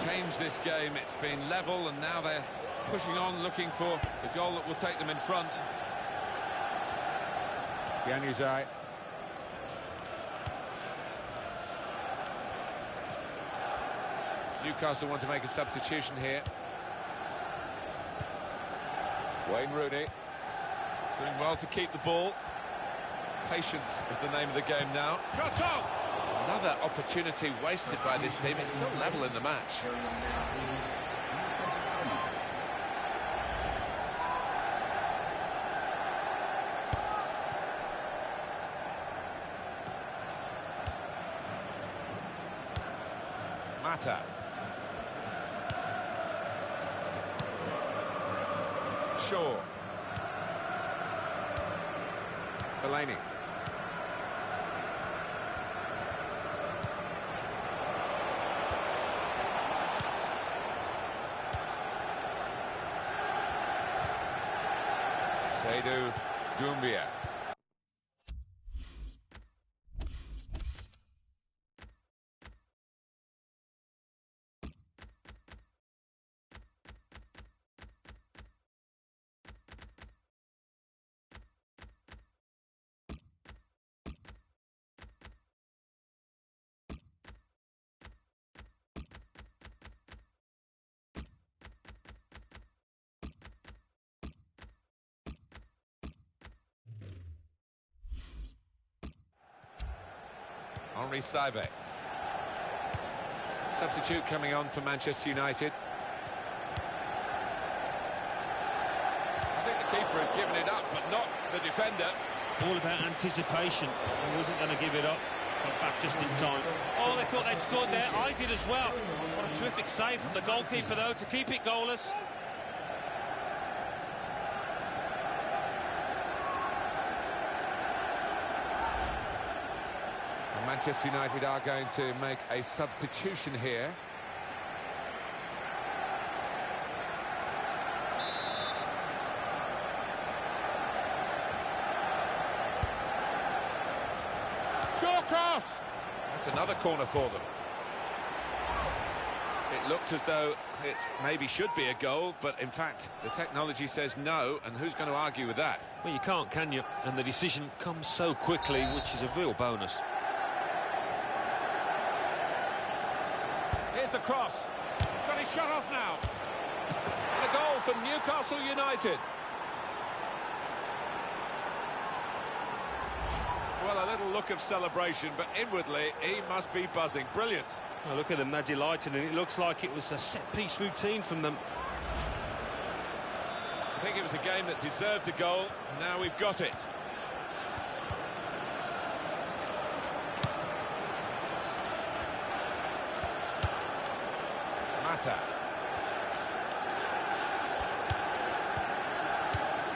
change this game. It's been level and now they're pushing on, looking for the goal that will take them in front. Januzaj. Newcastle want to make a substitution here. Wayne Rooney doing well to keep the ball. Patience is the name of the game now. Shot on! Another opportunity wasted by this team. It's still level in the match. Mata. Shaw. Fellaini. Seydou Doumbia. Henri Saivet. Substitute coming on for Manchester United. given it up, but not the defender. All about anticipation. He wasn't going to give it up. Got back just in time. Oh, they thought they'd scored there. I did as well. What a terrific save from the goalkeeper, though, to keep it goalless. And Manchester United are going to make a substitution here. Short cross! That's another corner for them. It looked as though it maybe should be a goal, but in fact the technology says no, and who's going to argue with that? Well, you can't, can you? And the decision comes so quickly, which is a real bonus. Here's the cross. He's got his shot off now. And a goal from Newcastle United. Well, a little look of celebration, but inwardly he must be buzzing. Brilliant. Well, look at them, they're delighted, and it looks like it was a set-piece routine from them. I think it was a game that deserved a goal. Now we've got it. Mata.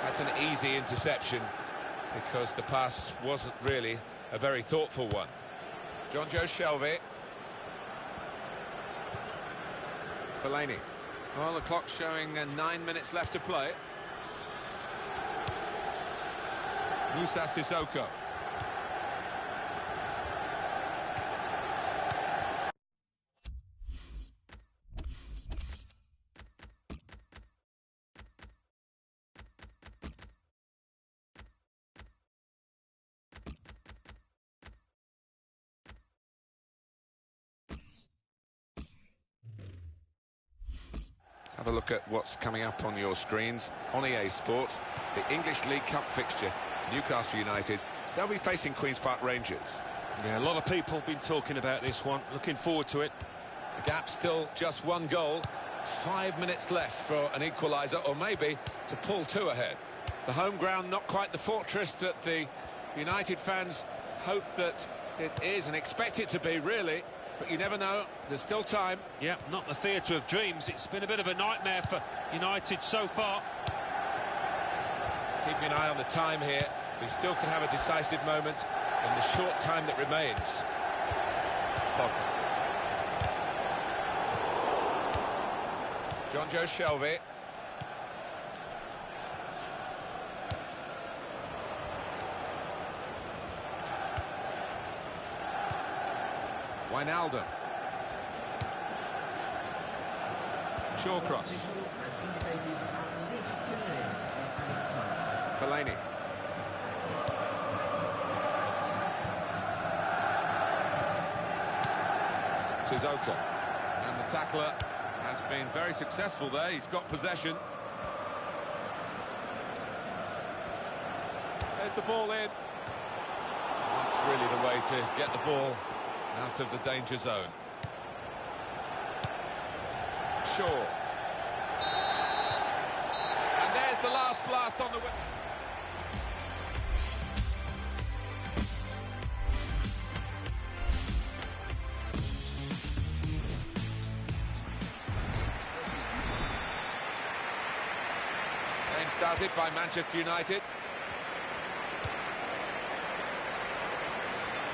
That's an easy interception, because the pass wasn't really a very thoughtful one. John Joe Shelvey. Fellaini. Well, the clock's showing 9 minutes left to play. Musa Sissoko. Have a look at what's coming up on your screens. On EA Sports, the English League Cup fixture, Newcastle United, they'll be facing Queen's Park Rangers. Yeah, a lot of people have been talking about this one. Looking forward to it. The gap still just one goal. 5 minutes left for an equaliser, or maybe to pull two ahead. The home ground not quite the fortress that the United fans hope that it is and expect it to be, really. But you never know, there's still time. Yeah, not the theatre of dreams. It's been a bit of a nightmare for United so far. Keeping an eye on the time here. We still could have a decisive moment in the short time that remains. Pogba. John Joe Shelvey. Wijnaldum. Shawcross. Fellaini. Sissoko. And the tackler has been very successful there. He's got possession. There's the ball in. That's really the way to get the ball out of the danger zone. Shaw. And there's the last blast on the wing. Game started by Manchester United.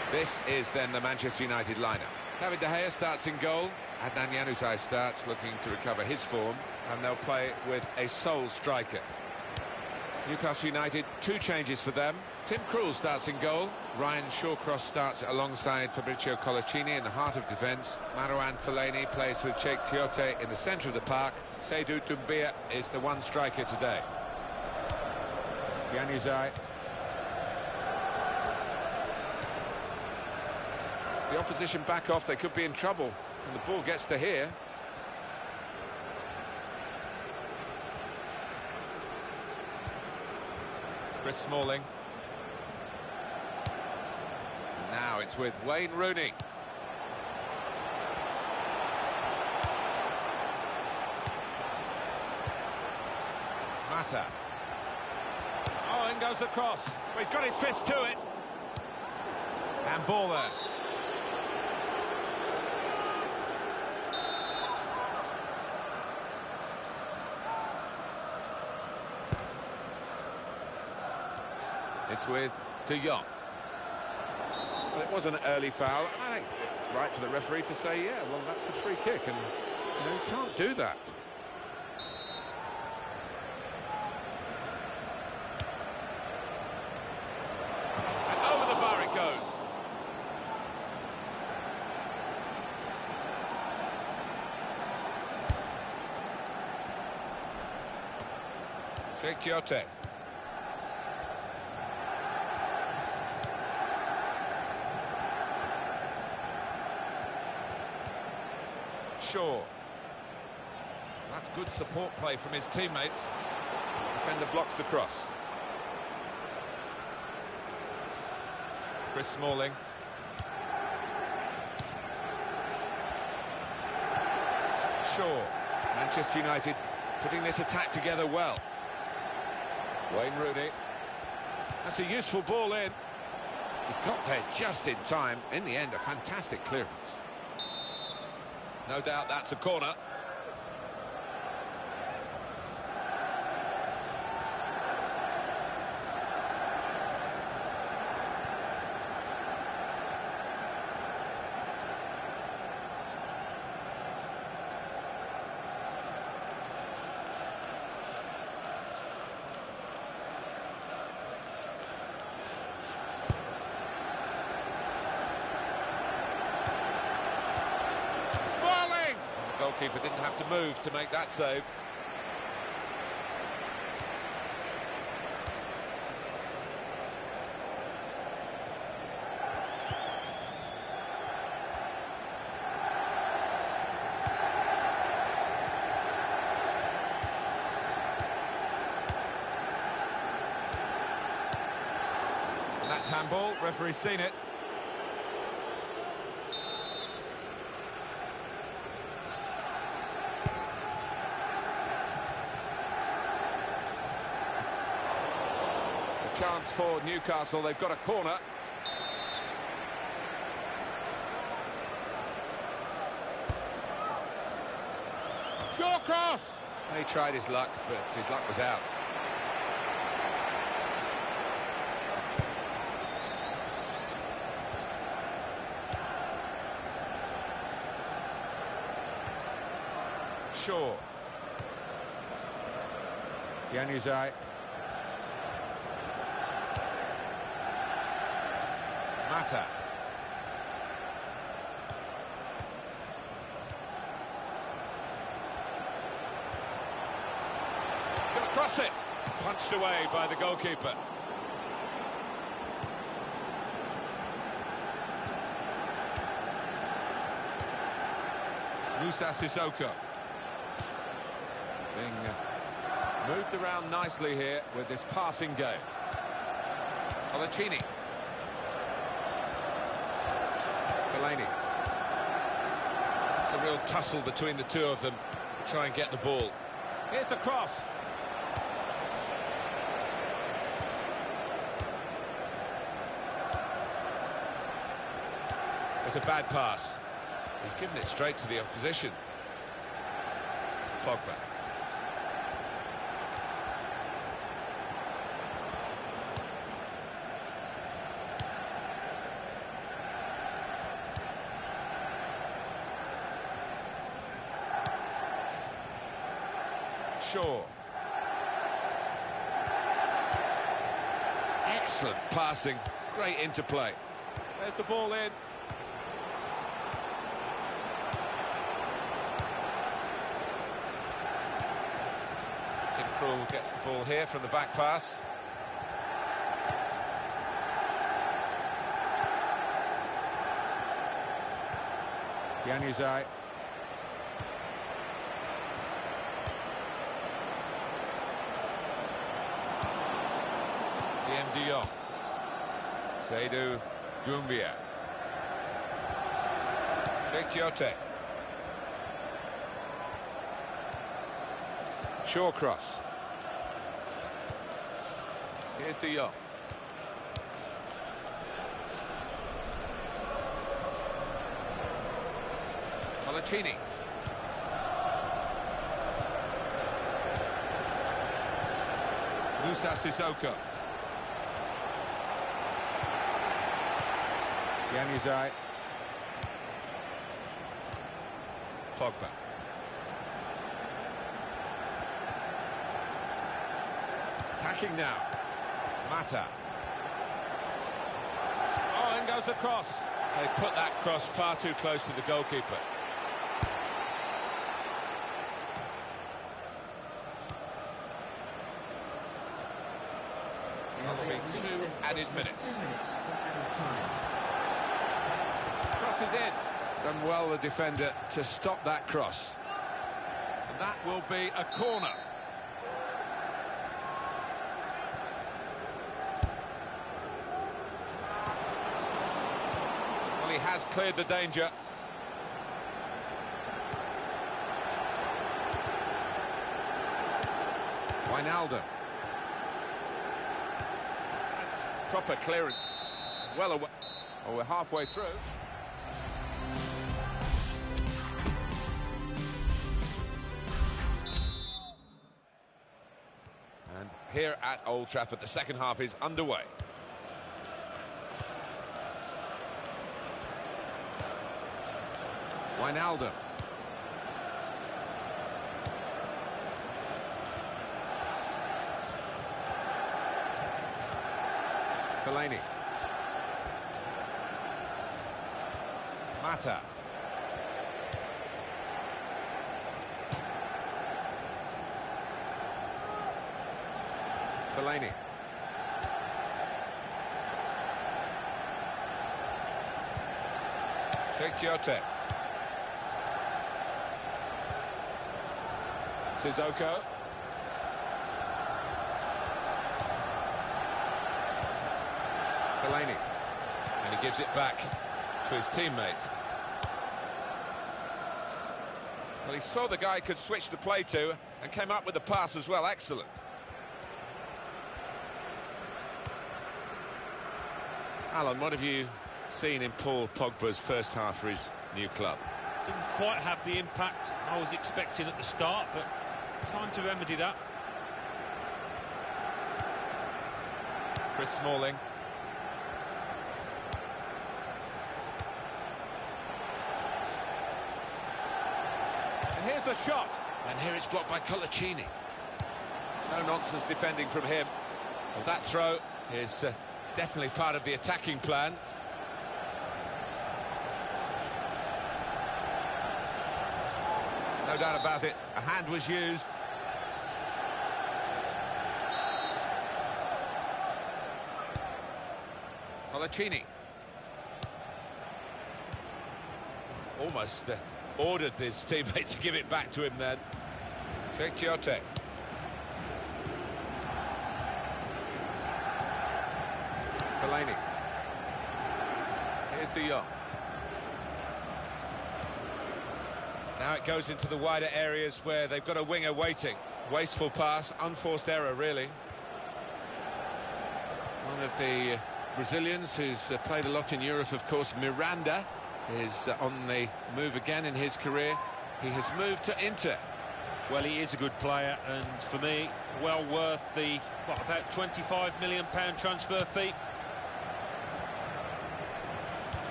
This is then the Manchester United lineup. David De Gea starts in goal. Adnan Januzaj starts, looking to recover his form, and they'll play with a sole striker. Newcastle United, 2 changes for them. Tim Krul starts in goal. Ryan Shawcross starts alongside Fabrizio Colaccini in the heart of defence. Marouane Fellaini plays with Cheikh Tiote in the centre of the park. Seydou Doumbia is the one striker today. Januzaj. The opposition back off, they could be in trouble, and the ball gets to here. Chris Smalling. Now it's with Wayne Rooney. Mata. Oh, in goes the cross. Well, he's got his fist to it. And ball there. It's with De Jong. Well, it was an early foul. I think it's right for the referee to say, yeah, well, that's a free kick, and you can't do that. And over the bar it goes. Chiote. Shaw. That's good support play from his teammates. Defender blocks the cross. Chris Smalling. Shaw. Manchester United putting this attack together well. Wayne Rooney. That's a useful ball in. He got there just in time. In the end, a fantastic clearance. No doubt that's a corner. Goalkeeper didn't have to move to make that save. And that's handball. Referee's seen it. Chance for Newcastle, they've got a corner. Short cross! He tried his luck, but his luck was out. Shaw. Januzaj. Mata. Gonna cross it. Punched away by the goalkeeper. Musa Sissoko. Being moved around nicely here with this passing game. Colaccini. Fellaini. It's a real tussle between the two of them to try and get the ball. Here's the cross. It's a bad pass. He's given it straight to the opposition. Pogba. Shaw. Excellent passing, great interplay. There's the ball in. Tim Krul gets the ball here from the back pass. Januzaj. De Jong. Seydou Doumbia. Chiote. Shaw cross. Here's De Jong. Colaccini. Musa Sissoko. Januzaj. Pogba. Attacking now. Mata. Oh, and goes across. They put that cross far too close to the goalkeeper. Following 2 added minutes. Cross is in. Done well, the defender, to stop that cross. And that will be a corner. Well, he has cleared the danger. Wijnaldum. That's proper clearance. Well away. Well, we're halfway through. And here at Old Trafford, the second half is underway. Wijnaldum. Fellaini. Mata. Fellaini. Chiote. Sissoko. Fellaini. And he gives it back to his teammate. Well, he saw the guy he could switch the play to and came up with the pass as well. Excellent. Alan, what have you seen in Paul Pogba's first half for his new club? Didn't quite have the impact I was expecting at the start, but time to remedy that. Chris Smalling. And here's the shot. And here it's blocked by Colaccini. No nonsense defending from him. Well, that throw is definitely part of the attacking plan. No doubt about it, a hand was used. Colaccini. Almost ordered his teammate to give it back to him then. Chiote. Fellaini. Here's De Jong. Now it goes into the wider areas where they've got a winger waiting. Wasteful pass, unforced error, really. One of the Brazilians who's played a lot in Europe, of course, Miranda, is on the move again in his career. He has moved to Inter. Well, he is a good player, and for me, well worth the, what, about £25 million transfer fee.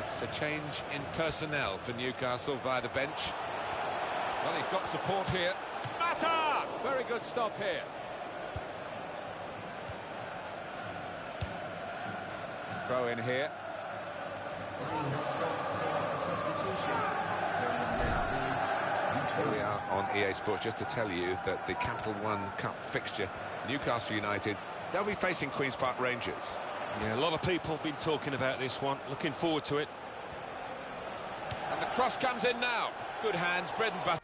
It's a change in personnel for Newcastle via the bench. Well, he's got support here. Mata! Very good stop here. Throw in here. Here we are on EA Sports, just to tell you that the Capital One Cup fixture, Newcastle United, they'll be facing Queen's Park Rangers. Yeah, a lot of people have been talking about this one. Looking forward to it. And the cross comes in now. Good hands, bread and butter.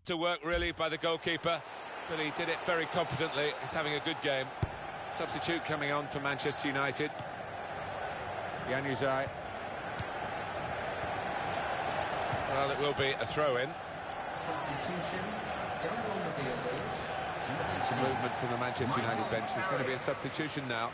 To work really by the goalkeeper. but he did it very competently. He's having a good game. Substitute coming on for Manchester United. Januzaj. Well, it will be a throw-in. Substitution. Going on the field, please. Some movement from the Manchester United bench. There's going to be a substitution now.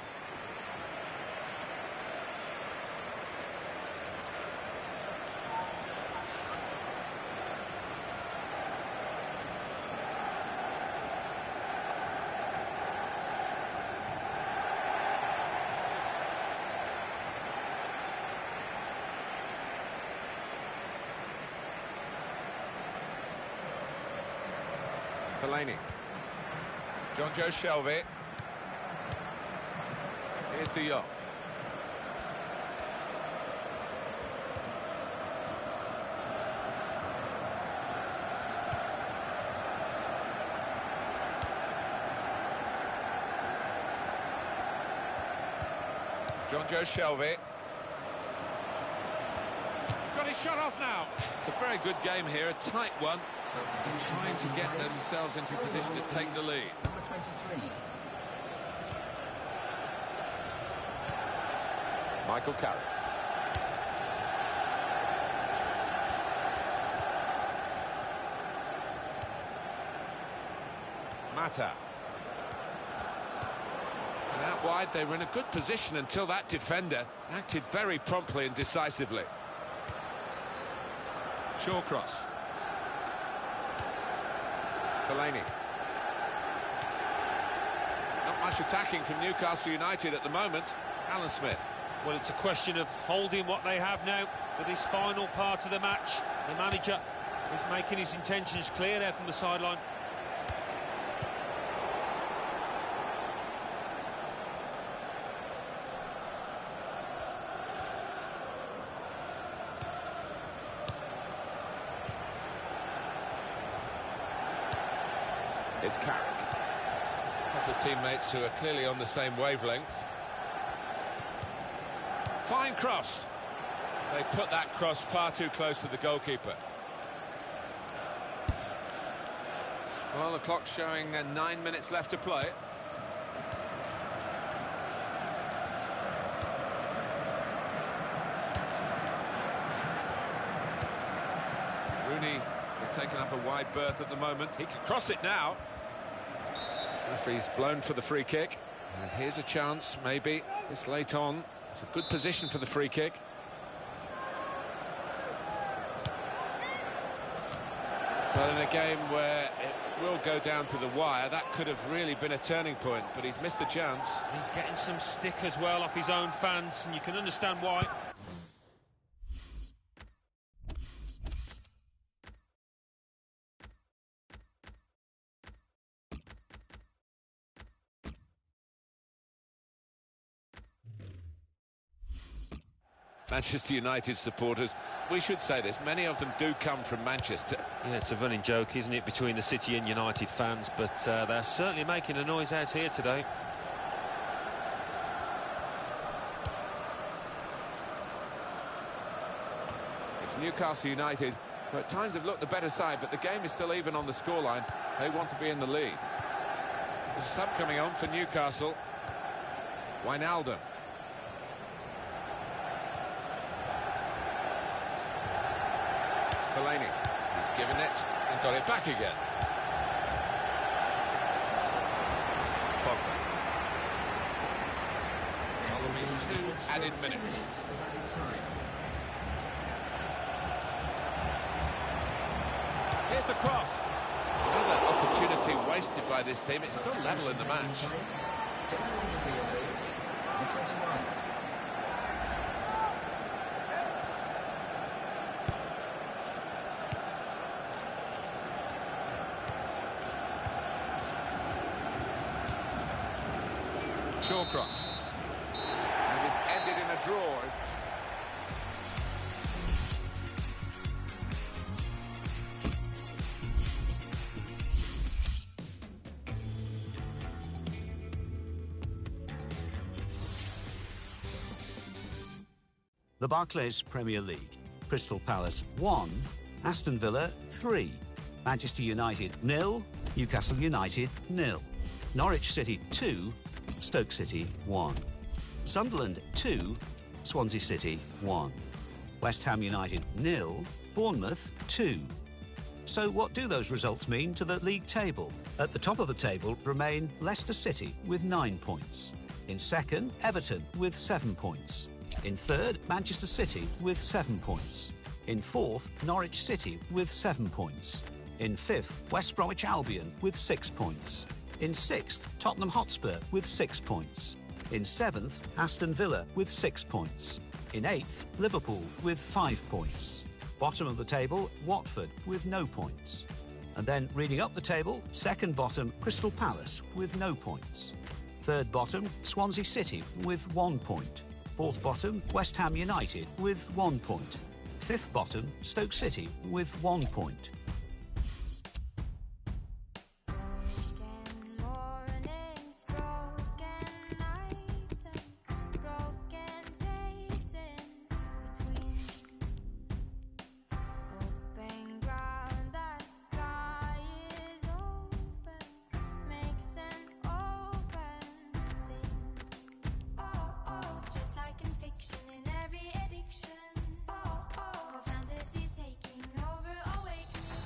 Fellaini. John Joe Shelby. Here's De Jong. John Joe Shelby. He's got his shot off now. It's a very good game here, a tight one. Trying to get themselves into a position to take the lead. Number 23. Michael Carrick. Mata. And out wide, they were in a good position until that defender acted very promptly and decisively. Shawcross. Fellaini. Not much attacking from Newcastle United at the moment. Alan Smith. Well, it's a question of holding what they have now for this final part of the match. The manager is making his intentions clear there from the sideline. It's Carrick. A couple of teammates who are clearly on the same wavelength. Fine cross. They put that cross far too close to the goalkeeper. Well, the clock's showing 9 minutes left to play. Rooney has taken up a wide berth at the moment. He can cross it now. Referee's blown for the free kick. And here's a chance, maybe, this late on. It's a good position for the free kick. But in a game where it will go down to the wire, that could have really been a turning point, but he's missed the chance. He's getting some stick as well off his own fans, and you can understand why. Manchester United supporters, we should say this, many of them do come from Manchester. Yeah, it's a running joke, isn't it, between the City and United fans, but they're certainly making a noise out here today. It's Newcastle United, who at times have looked the better side, but the game is still even on the scoreline. They want to be in the lead. There's a sub coming on for Newcastle. Wijnaldum. Fellaini. He's given it and got it back again. Pogba. Following 2 added minutes. Here's the cross. Another opportunity wasted by this team. It's still level in the match. Shawcross. And it's ended in a draw. The Barclays Premier League. Crystal Palace 1, Aston Villa 3. Manchester United 0, Newcastle United 0. Norwich City 2, Stoke City 1. Sunderland 2, Swansea City 1. West Ham United 0, Bournemouth 2. So what do those results mean to the league table? At the top of the table remain Leicester City with 9 points. In second, Everton with 7 points. In third, Manchester City with 7 points. In fourth, Norwich City with 7 points. In fifth, West Bromwich Albion with 6 points. In sixth, Tottenham Hotspur with 6 points. In seventh, Aston Villa with 6 points. In eighth, Liverpool with 5 points. Bottom of the table, Watford with no points. And then reading up the table, second bottom, Crystal Palace with no points. Third bottom, Swansea City with 1 point. Fourth bottom, West Ham United with 1 point. Fifth bottom, Stoke City with 1 point. Broken mornings, broken nights, and broken days in between. Open ground, the sky is open, makes an open scene. Oh, oh, just like in fiction, in every addiction. Oh, oh, fantasy's taking over, awakening.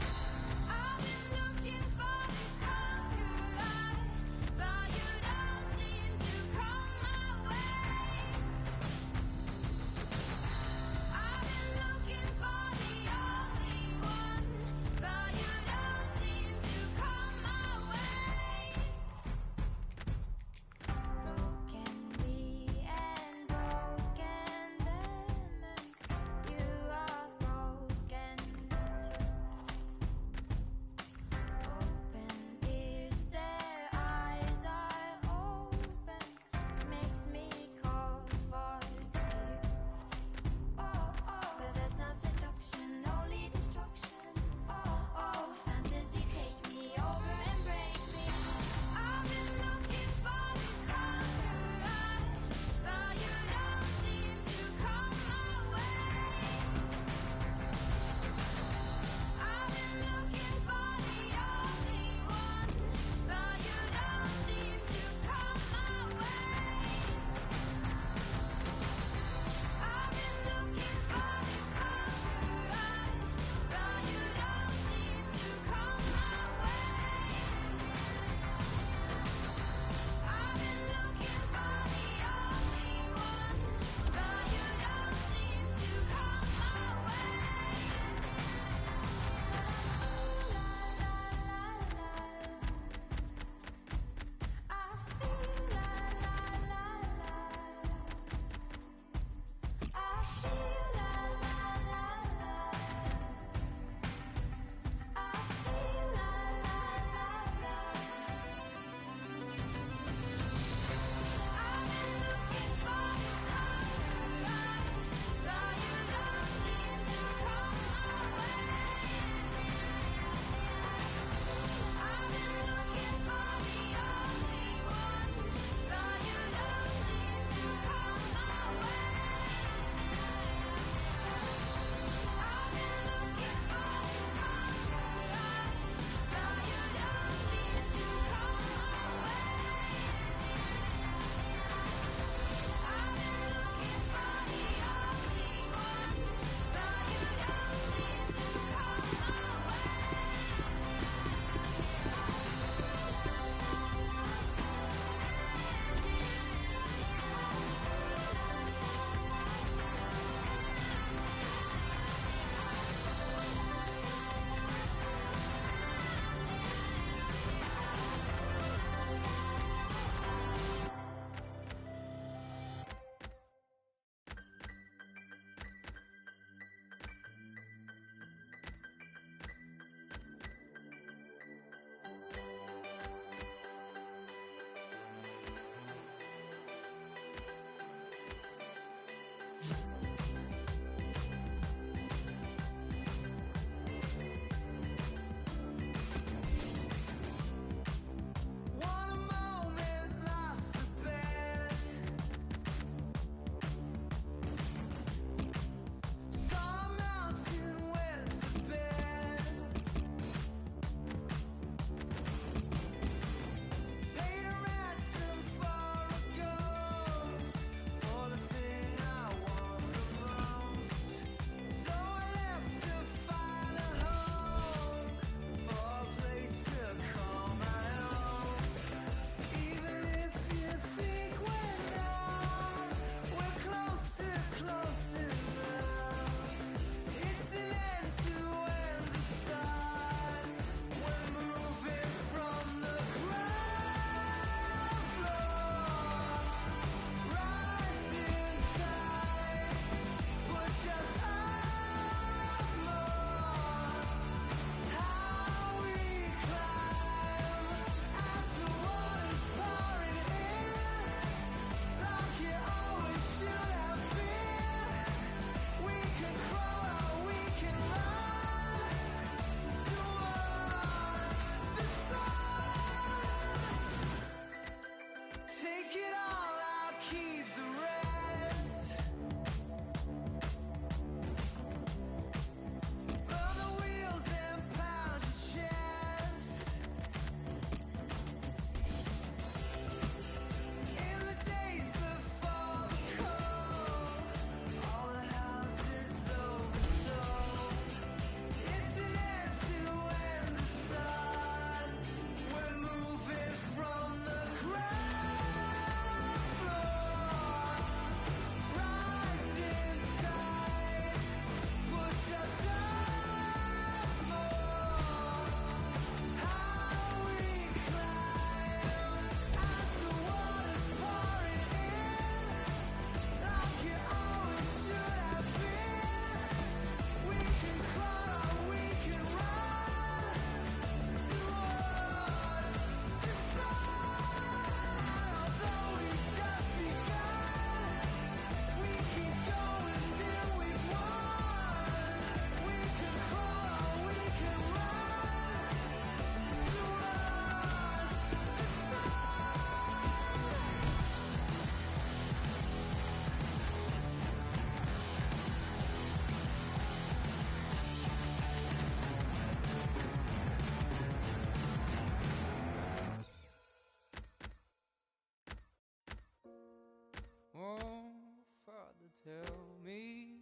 Tell me,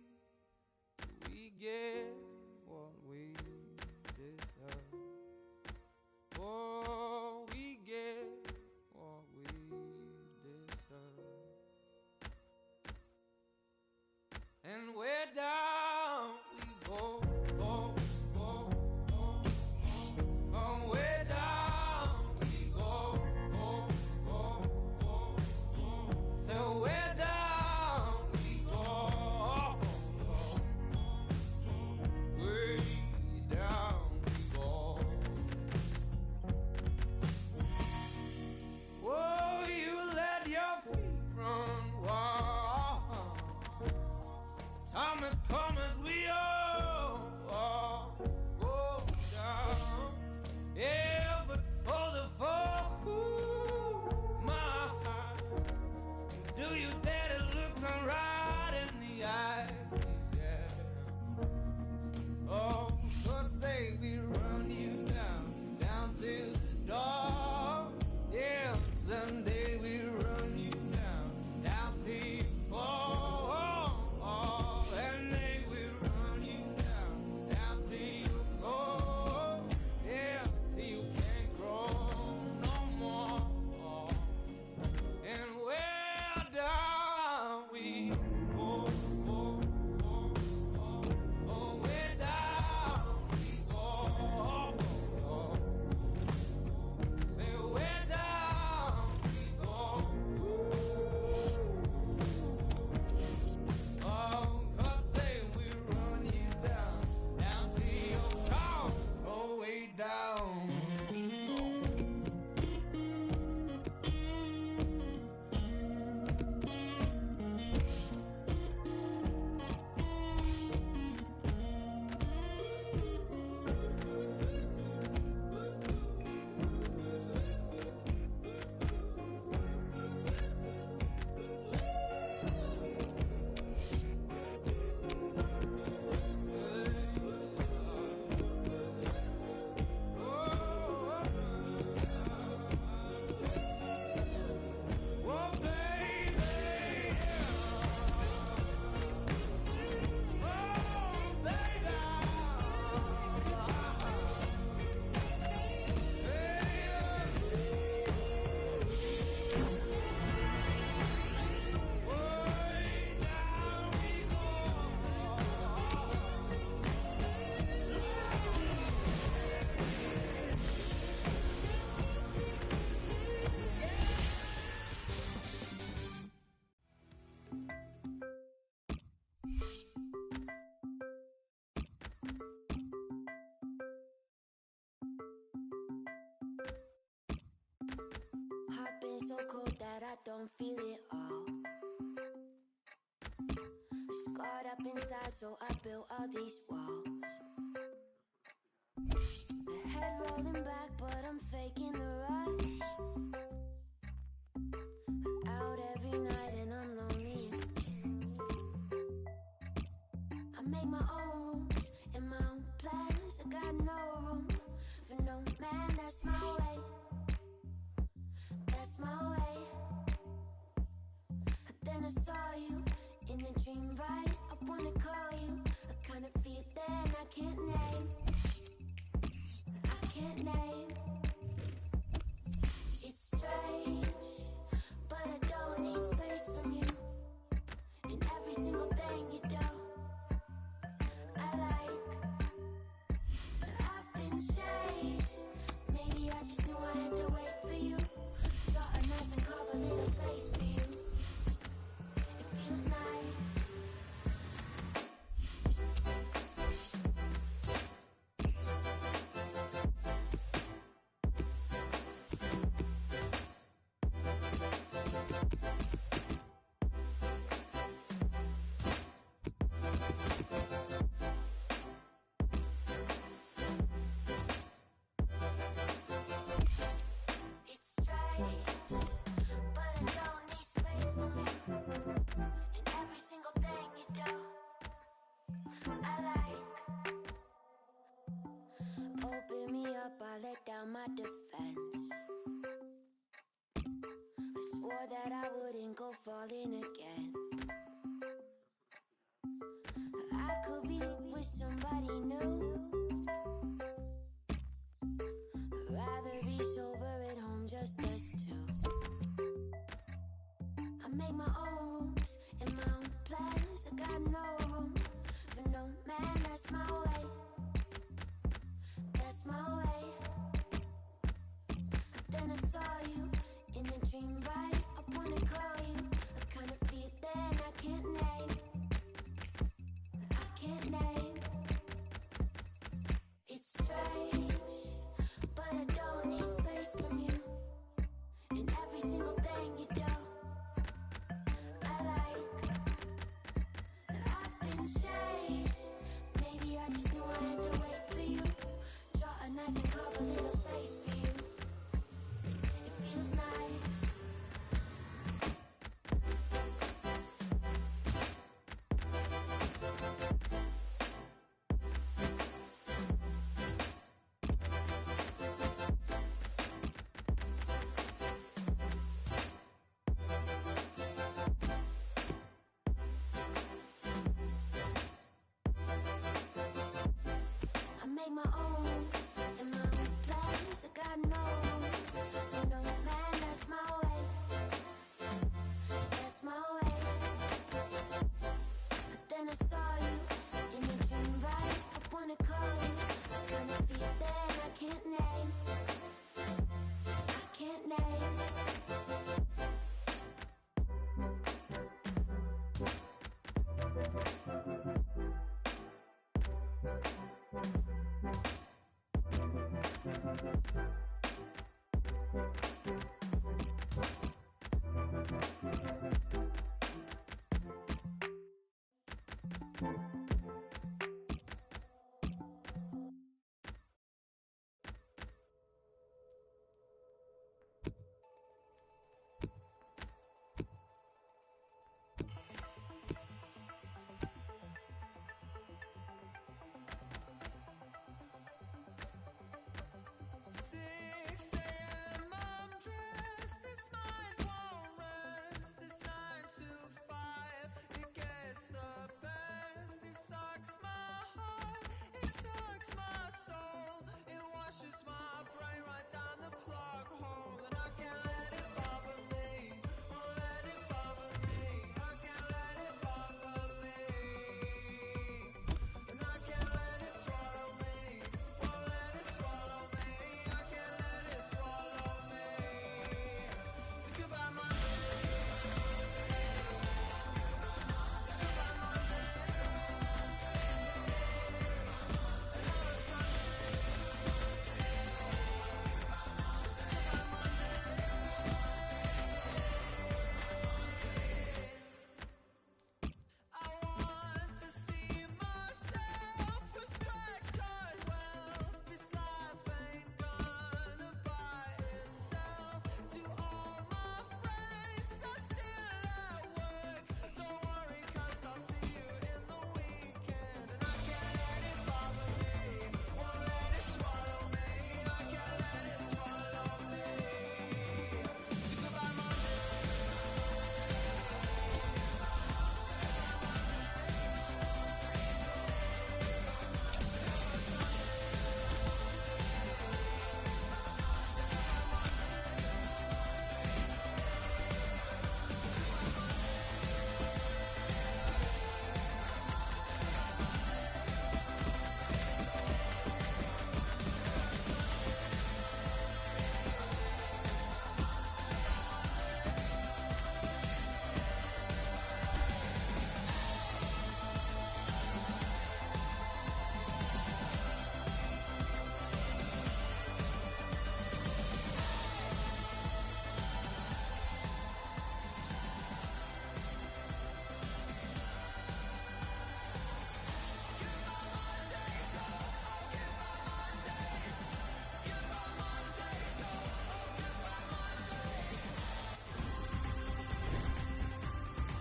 do we get what we deserve? Oh, we get what we deserve. And we're down we go, go, go, go. Oh, we're down we go, go, go, go, go. So we're down we go, way down we go. Whoa, you let your feet run wild. Time has come as we all go down. Yeah, but for the fall, ooh, my heart, do you dare to look me right in the eyes? Yeah. Oh, so say we run you down, down to the door. Yeah, someday we run you down, down till you fall. And they will run you down, down till you go. Yeah, till you can't grow no more. And where down we go, go, go, go. Oh, where down we go, go. Say where down we go. Oh, 'cause say we run you down, down to your town, oh, way down we go. Oh, baby, oh, baby, way down we go. Heart been so cold that I don't feel it all. Scarred up inside, so I built all these walls. My head rolling back, but I'm faking the rush. Out every night and I'm lonely. I make my own rules and my own plans. I got no room for no man. That's my way. That's my way. Then I saw you in a dream, right? I wanna call you a kind of feeling I can't name. I can't name. It's strange, but I don't need space from you. And every single thing you do, I like. I've been chased. Maybe I just knew I had to wait for you. Draw a knife and carve a little space for you. It feels nice. It's strange, but I don't need space from you. And every single thing you do, I like. Open me up, I let down my defense. I swore that I wouldn't go falling again.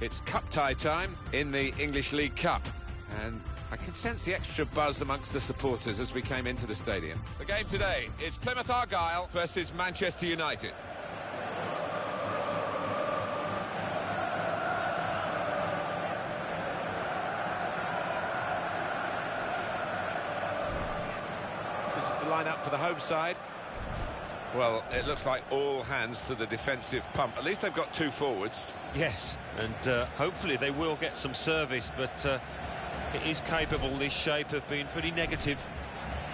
It's cup tie time in the English League Cup, and I can sense the extra buzz amongst the supporters as we came into the stadium. The game today is Plymouth Argyle versus Manchester United. This is the lineup for the home side. Well, it looks like all hands to the defensive pump. At least they've got two forwards. Yes, and hopefully they will get some service, but it is capable, this shape, of being pretty negative.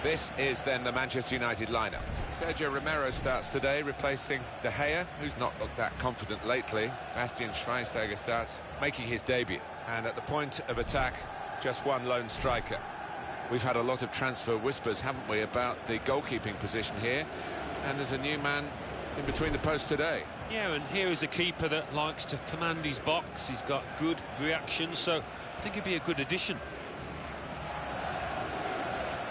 This is then the Manchester United lineup. Sergio Romero starts today, replacing De Gea, who's not looked that confident lately. Bastian Schweinsteiger starts, making his debut. And at the point of attack, just one lone striker. We've had a lot of transfer whispers, haven't we, about the goalkeeping position here. And there's a new man in between the posts today. Yeah, and here is a keeper that likes to command his box. He's got good reaction, so I think he'd be a good addition.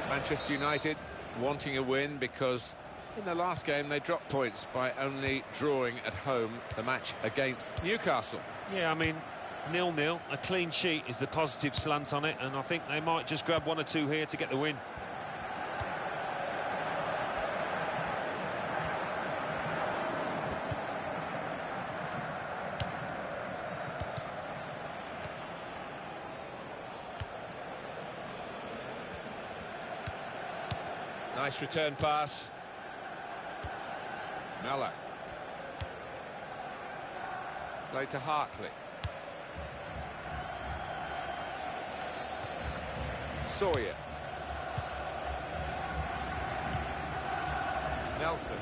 Manchester United wanting a win because in the last game they dropped points by only drawing at home the match against Newcastle. Yeah, I mean, 0-0, a clean sheet is the positive slant on it, and I think they might just grab one or two here to get the win. Nice return pass. Mella. Played to Hartley. Sawyer. Nelson.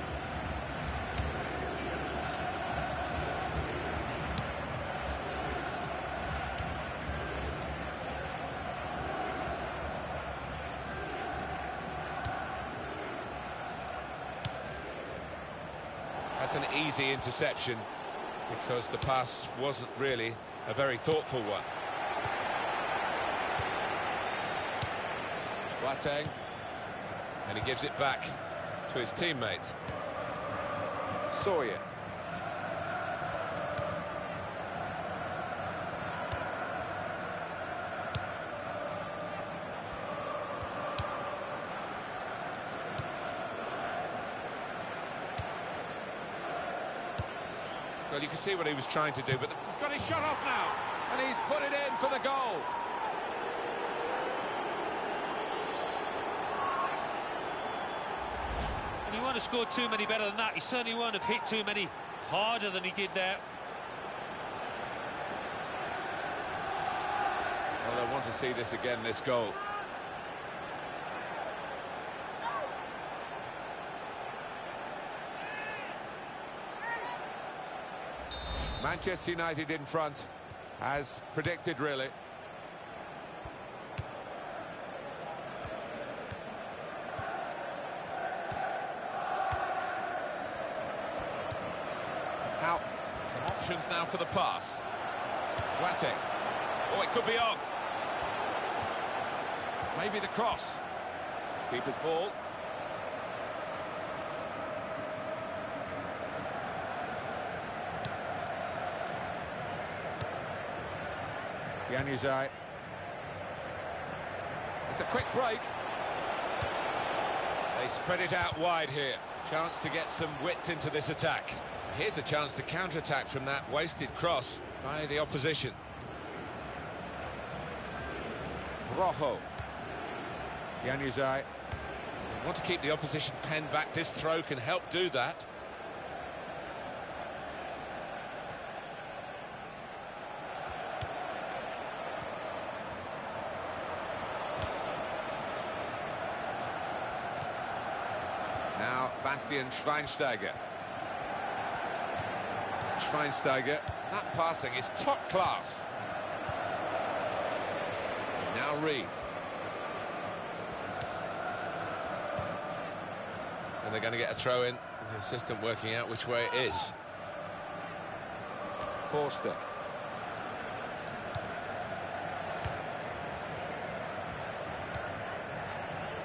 That's an easy interception because the pass wasn't really a very thoughtful one. Boateng, and he gives it back to his teammate. Sawyer. Well, you can see what he was trying to do, but he's got his shot off now, and he's put it in for the goal. And he won't have scored too many better than that. He certainly won't have hit too many harder than he did there. Well, they'll want to see this again, this goal. Manchester United in front, as predicted, really. Out. Some options now for the pass. Boateng. Oh, it could be on. Maybe the cross. Keeper's ball. Januzaj. It's a quick break. They spread it out wide here. Chance to get some width into this attack. Here's a chance to counter-attack from that wasted cross by the opposition. Rojo. Januzaj. Want to keep the opposition pen back. This throw can help do that. Now Bastian Schweinsteiger. Schweinsteiger, that passing is top class. Now Reed. And they're going to get a throw in. The assistant working out which way it is. Forster.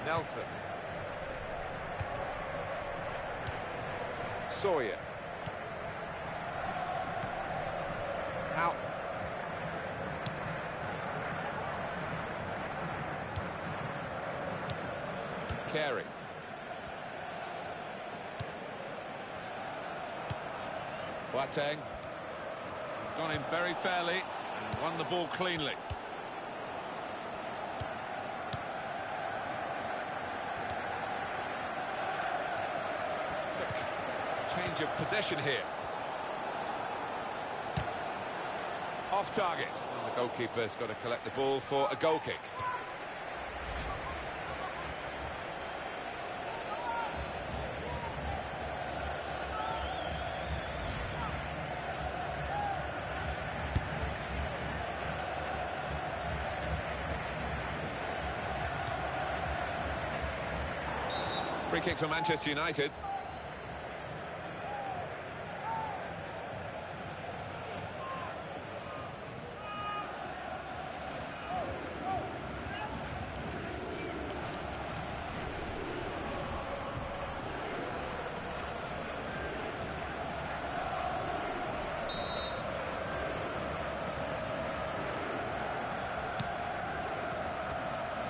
Nelson. Sawyer. Out. Carey. Boateng. He's gone in very fairly and won the ball cleanly. Change of possession here. Off target. And the goalkeeper's got to collect the ball for a goal kick. Free kick for Manchester United.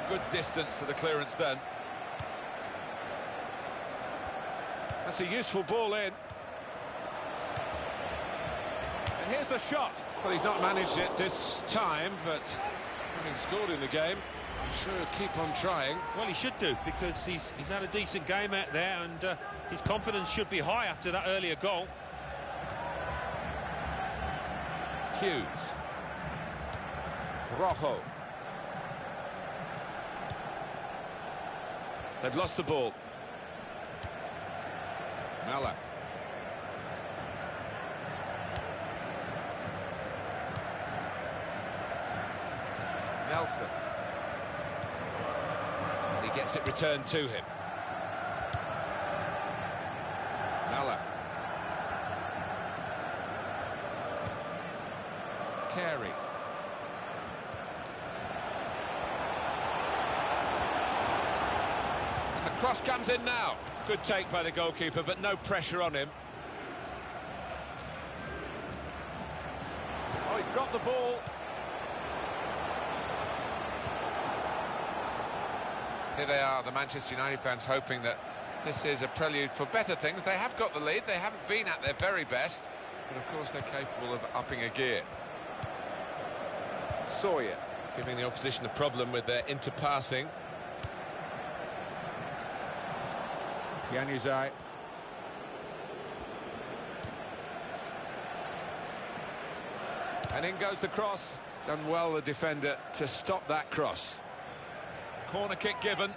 Good distance to the clearance then. That's a useful ball in. And here's the shot. Well, he's not managed it this time, but having scored in the game, I'm sure he'll keep on trying. Well, he should do, because he's had a decent game out there, and his confidence should be high after that earlier goal. Hughes. Rojo. They've lost the ball. Mella. Nelson. And he gets it returned to him. Mella. Carey. And the cross comes in now. Good take by the goalkeeper, but no pressure on him. Oh, he's dropped the ball. Here they are, the Manchester United fans, hoping that this is a prelude for better things. They have got the lead, they haven't been at their very best, but of course they're capable of upping a gear. Sawyer giving the opposition a problem with their interpassing. Januzaj. And in goes the cross. Done well, the defender, to stop that cross. Corner kick given.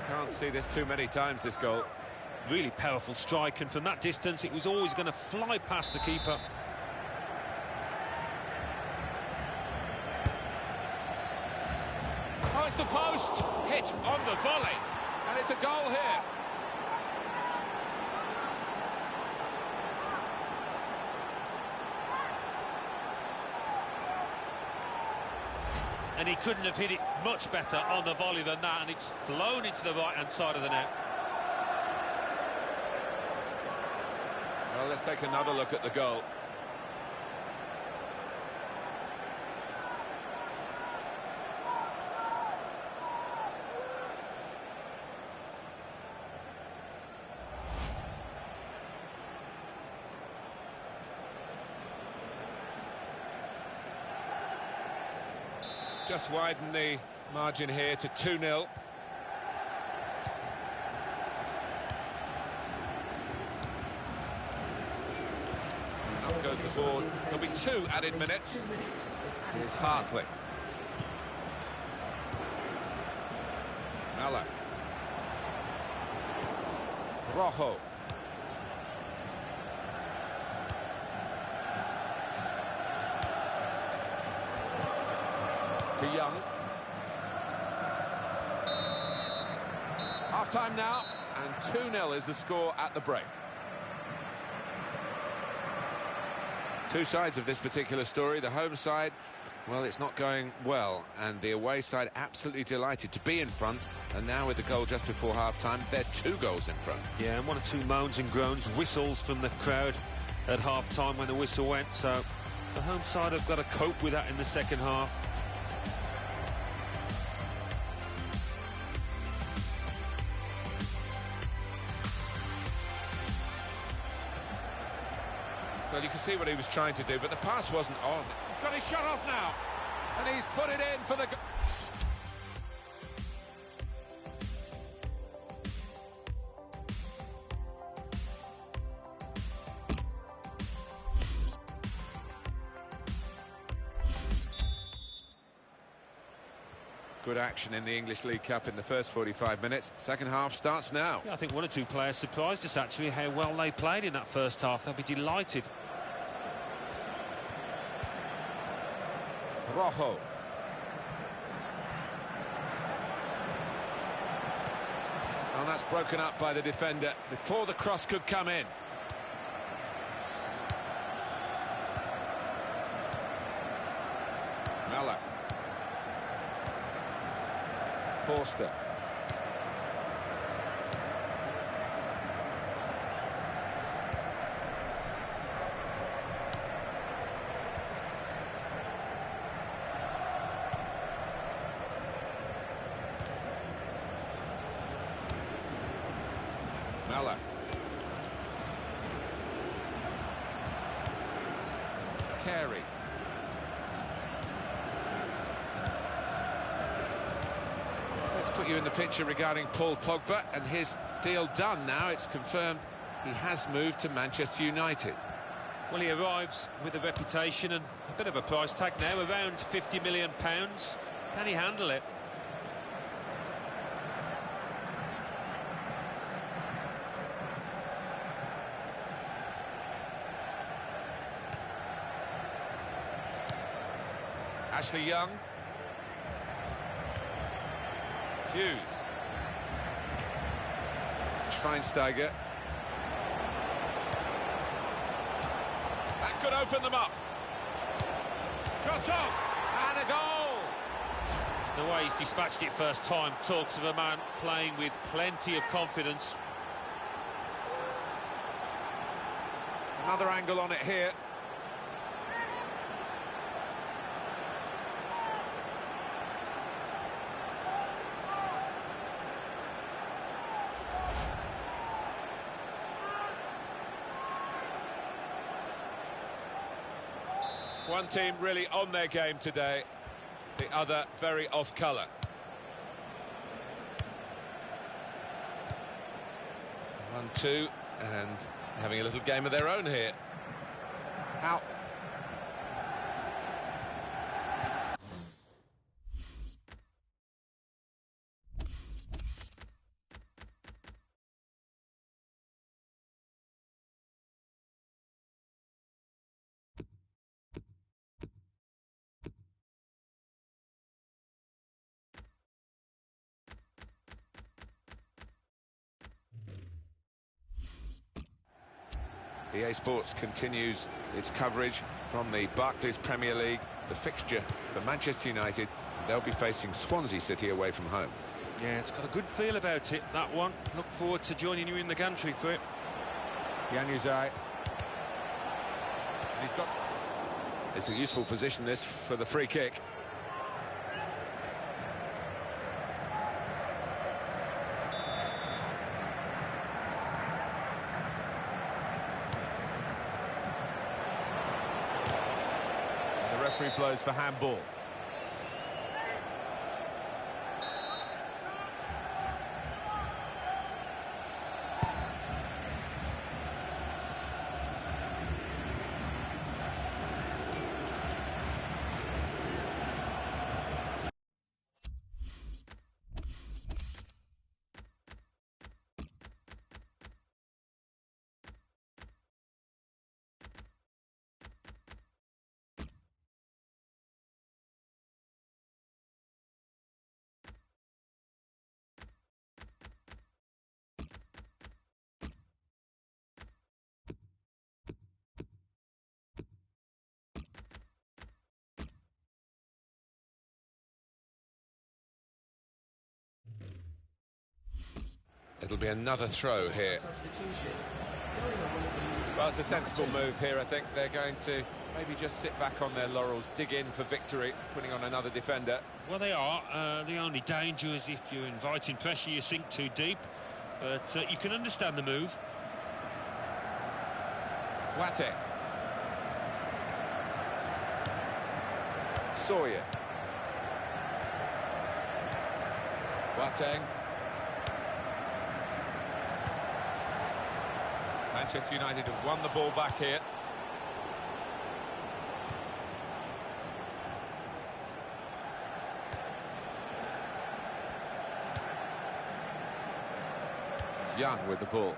Can't see this too many times, this goal. Really powerful strike, and from that distance it was always going to fly past the keeper. Oh, it's the post! Hit on the volley. And it's a goal here. And he couldn't have hit it much better on the volley than that, and it's flown into the right-hand side of the net. Well, let's take another look at the goal. Just widen the margin here to 2-0. Up goes the board. There'll be 2 added minutes. Here's Hartley. Mella. Rojo. To Young. Half-time now, and 2-0 is the score at the break. Two sides of this particular story. The home side, well, it's not going well, and the away side absolutely delighted to be in front, and now with the goal just before half-time, they're 2 goals in front. Yeah, and 1 or 2 moans and groans, whistles from the crowd at half-time when the whistle went, so the home side have got to cope with that in the second half. Well, you can see what he was trying to do, but the pass wasn't on. He's got his shot off now, and he's put it in for the... Good action in the English League Cup in the first 45 minutes. Second half starts now. Yeah, I think 1 or 2 players surprised us, actually, how well they played in that first half. They'll be delighted. Rojo. And that's broken up by the defender before the cross could come in. Mella. Forster. Mella. Carey. Let's put you in the picture regarding Paul Pogba and his deal done now. It's confirmed he has moved to Manchester United. Well, he arrives with a reputation and a bit of a price tag now, around £50 million. Can he handle it? Ashley Young. Hughes. Schweinsteiger. That could open them up. Shot on! And a goal! The way he's dispatched it first time talks of a man playing with plenty of confidence. Another angle on it here. One team really on their game today, the other very off colour. One, two, and having a little game of their own here. How? EA Sports continues its coverage from the Barclays Premier League, the fixture for Manchester United. They'll be facing Swansea City away from home. Yeah, it's got a good feel about it, that one. Look forward to joining you in the gantry for it. Januzaj. He's got... It's a useful position, this, for the free kick. The referee blows for handball. It'll be another throw here. Well, it's a sensible move here, I think. They're going to maybe just sit back on their laurels, dig in for victory, putting on another defender. Well, they are. The only danger is if you're inviting pressure, you sink too deep. But you can understand the move. Boateng. Sawyer. Boateng. Manchester United have won the ball back here. It's Young with the ball.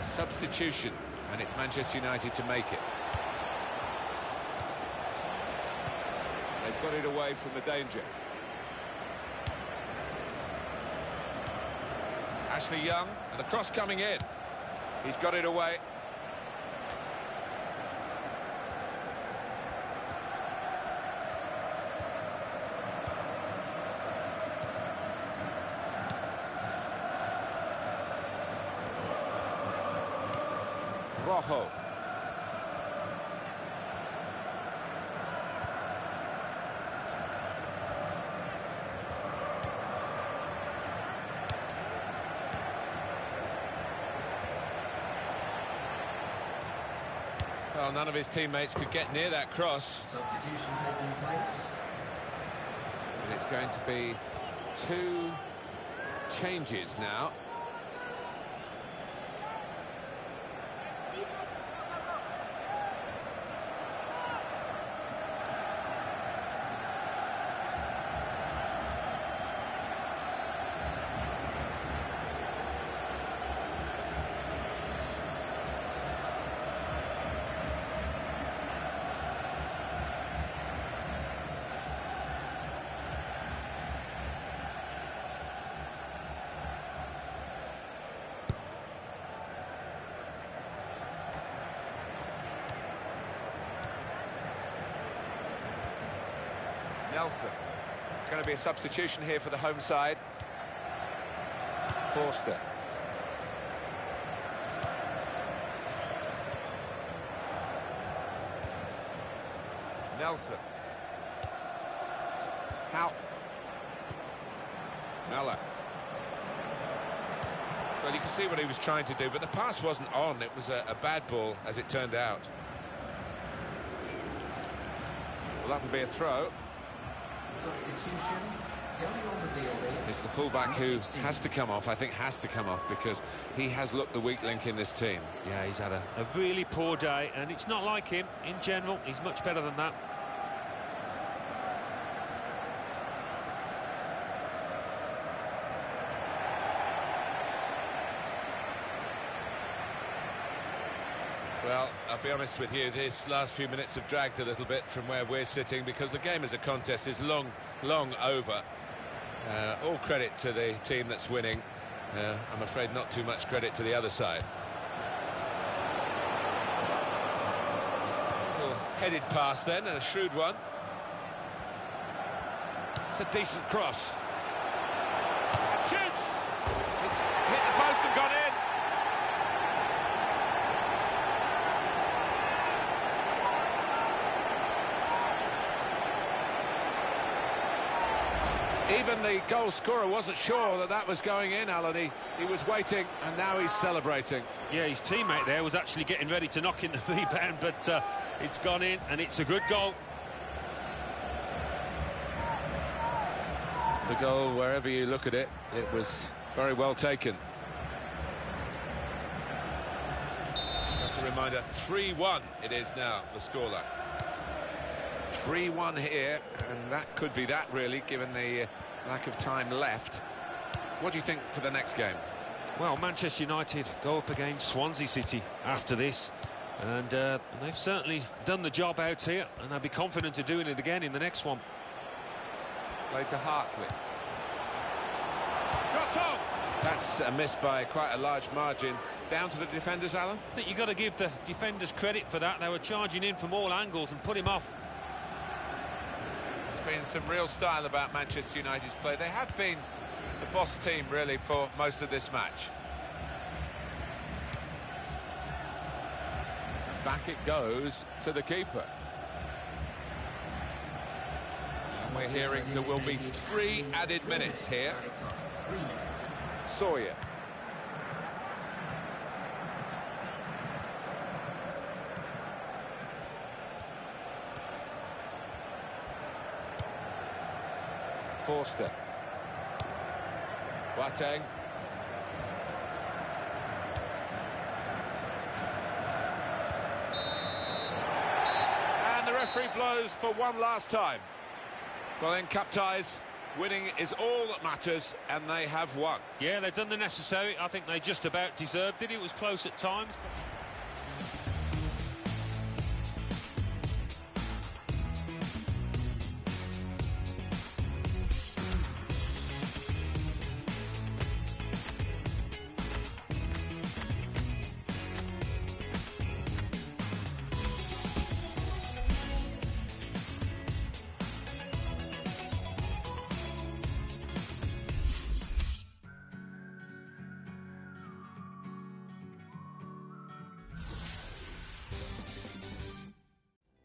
Substitution, and it's Manchester United to make it. They've got it away from the danger. Ashley Young, and the cross coming in. He's got it away. Rojo. Well, none of his teammates could get near that cross. Substitution taking place. And it's going to be 2 changes now. Nelson. Going to be a substitution here for the home side. Forster. Nelson. How? Mellor. Well, you can see what he was trying to do, but the pass wasn't on. It was a bad ball, as it turned out. Well, that'll be a throw. Substitution. Going on the field is It's the fullback who has to come off, I think has to come off, because he has looked the weak link in this team. Yeah, he's had a really poor day, and it's not like him in general. He's much better than that. Well, I'll be honest with you, these last few minutes have dragged a little bit from where we're sitting, because the game as a contest is long over. All credit to the team that's winning. I'm afraid not too much credit to the other side. Little headed pass then, and a shrewd one. It's a decent cross. And shoots! It's hit the post and gone in. Even the goal scorer wasn't sure that that was going in, Alan. He was waiting, and now he's celebrating. Yeah, his teammate there was actually getting ready to knock in the rebound, but it's gone in, and it's a good goal. The goal, wherever you look at it, it was very well taken. Just a reminder, 3-1 it is now, the scoreline. 3-1 here, and that could be that, really, given the lack of time left. What do you think for the next game? Well, Manchester United go up against Swansea City after this, and they've certainly done the job out here, and they'll be confident of doing it again in the next one. Played to Hartley. Shot on! That's a miss by quite a large margin. Down to the defenders, Alan? I think you've got to give the defenders credit for that. They were charging in from all angles and put him off. Been some real style about Manchester United's play. They have been the boss team really for most of this match. Back it goes to the keeper. And we're hearing there will be 3 added minutes here. Sawyer. Forster. Boateng. And the referee blows for one last time. Well, in cup ties, winning is all that matters, and they have won. Yeah, they've done the necessary. I think they just about deserved it. It was close at times.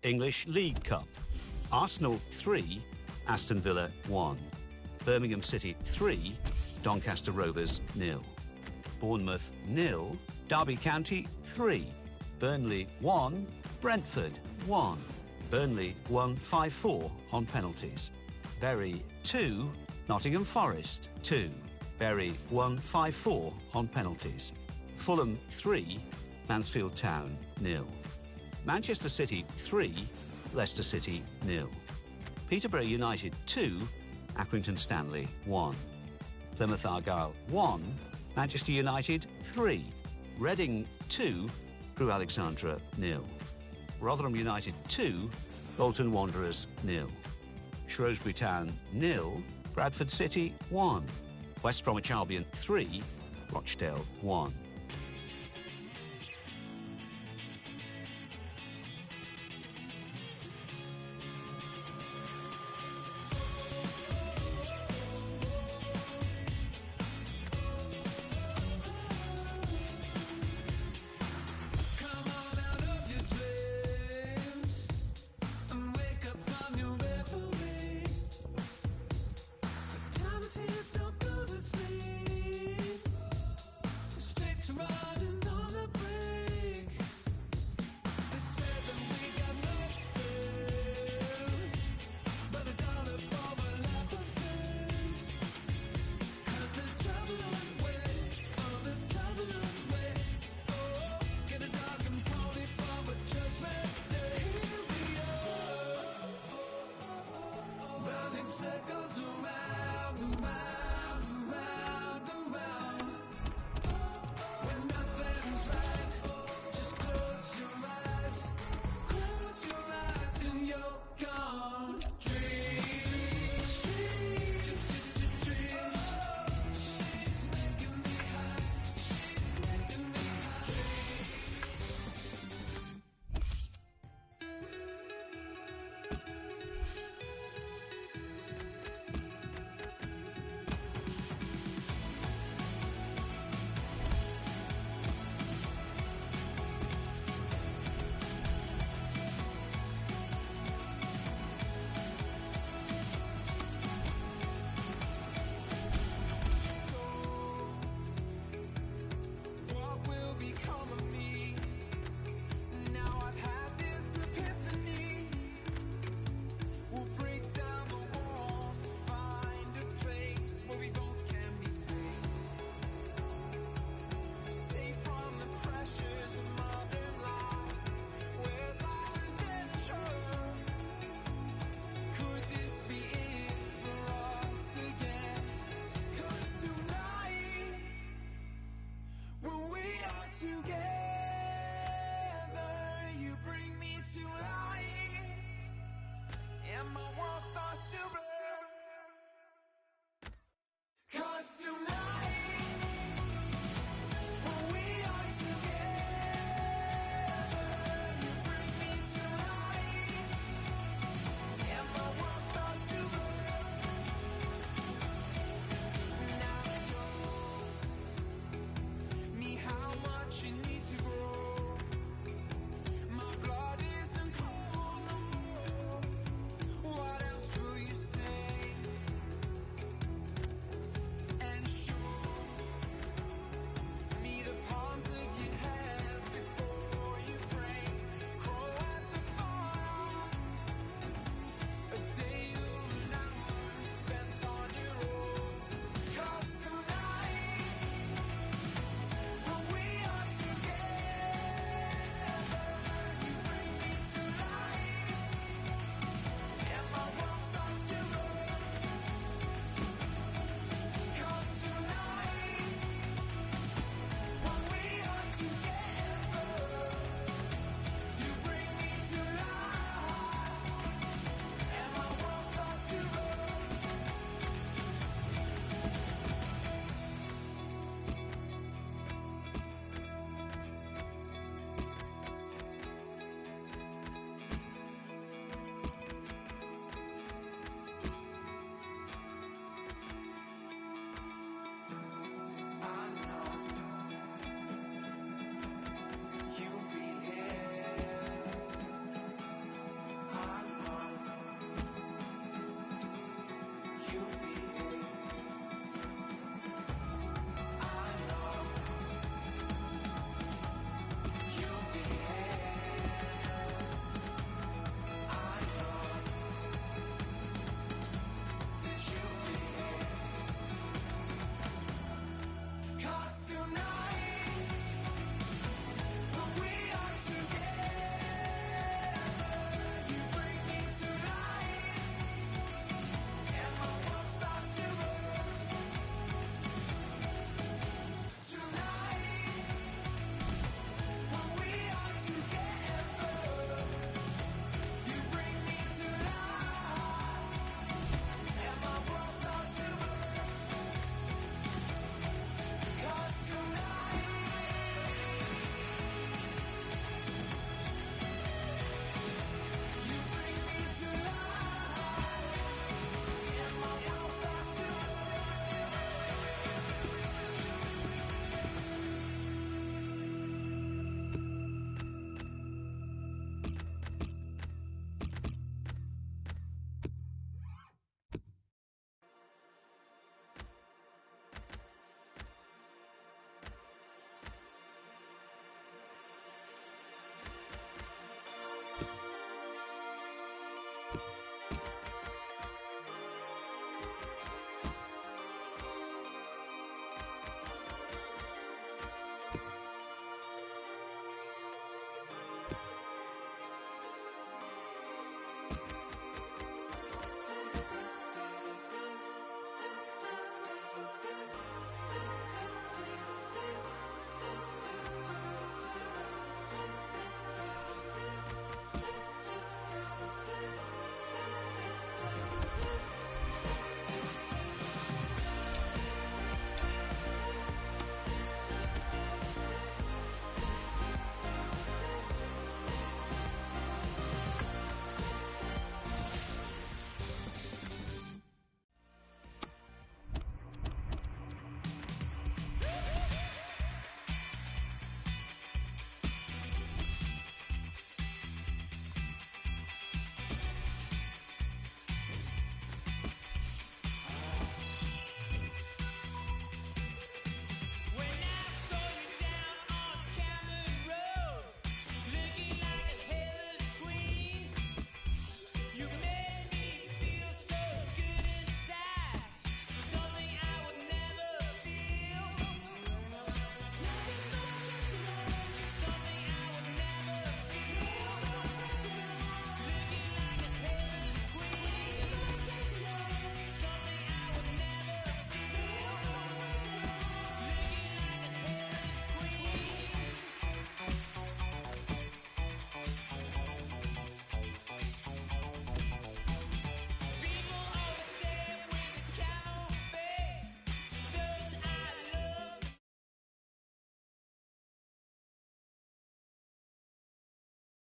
English League Cup. Arsenal 3, Aston Villa 1. Birmingham City 3, Doncaster Rovers 0. Bournemouth 0, Derby County 3. Burnley 1, Brentford 1. Burnley won 5-4 on penalties. Bury 2, Nottingham Forest 2. Bury won 5-4 on penalties. Fulham 3, Mansfield Town 0. Manchester City 3, Leicester City 0. Peterborough United 2, Accrington Stanley 1. Plymouth Argyle 1, Manchester United 3. Reading 2, Crewe Alexandra 0. Rotherham United 2, Bolton Wanderers 0. Shrewsbury Town 0, Bradford City 1. West Bromwich Albion 3, Rochdale 1.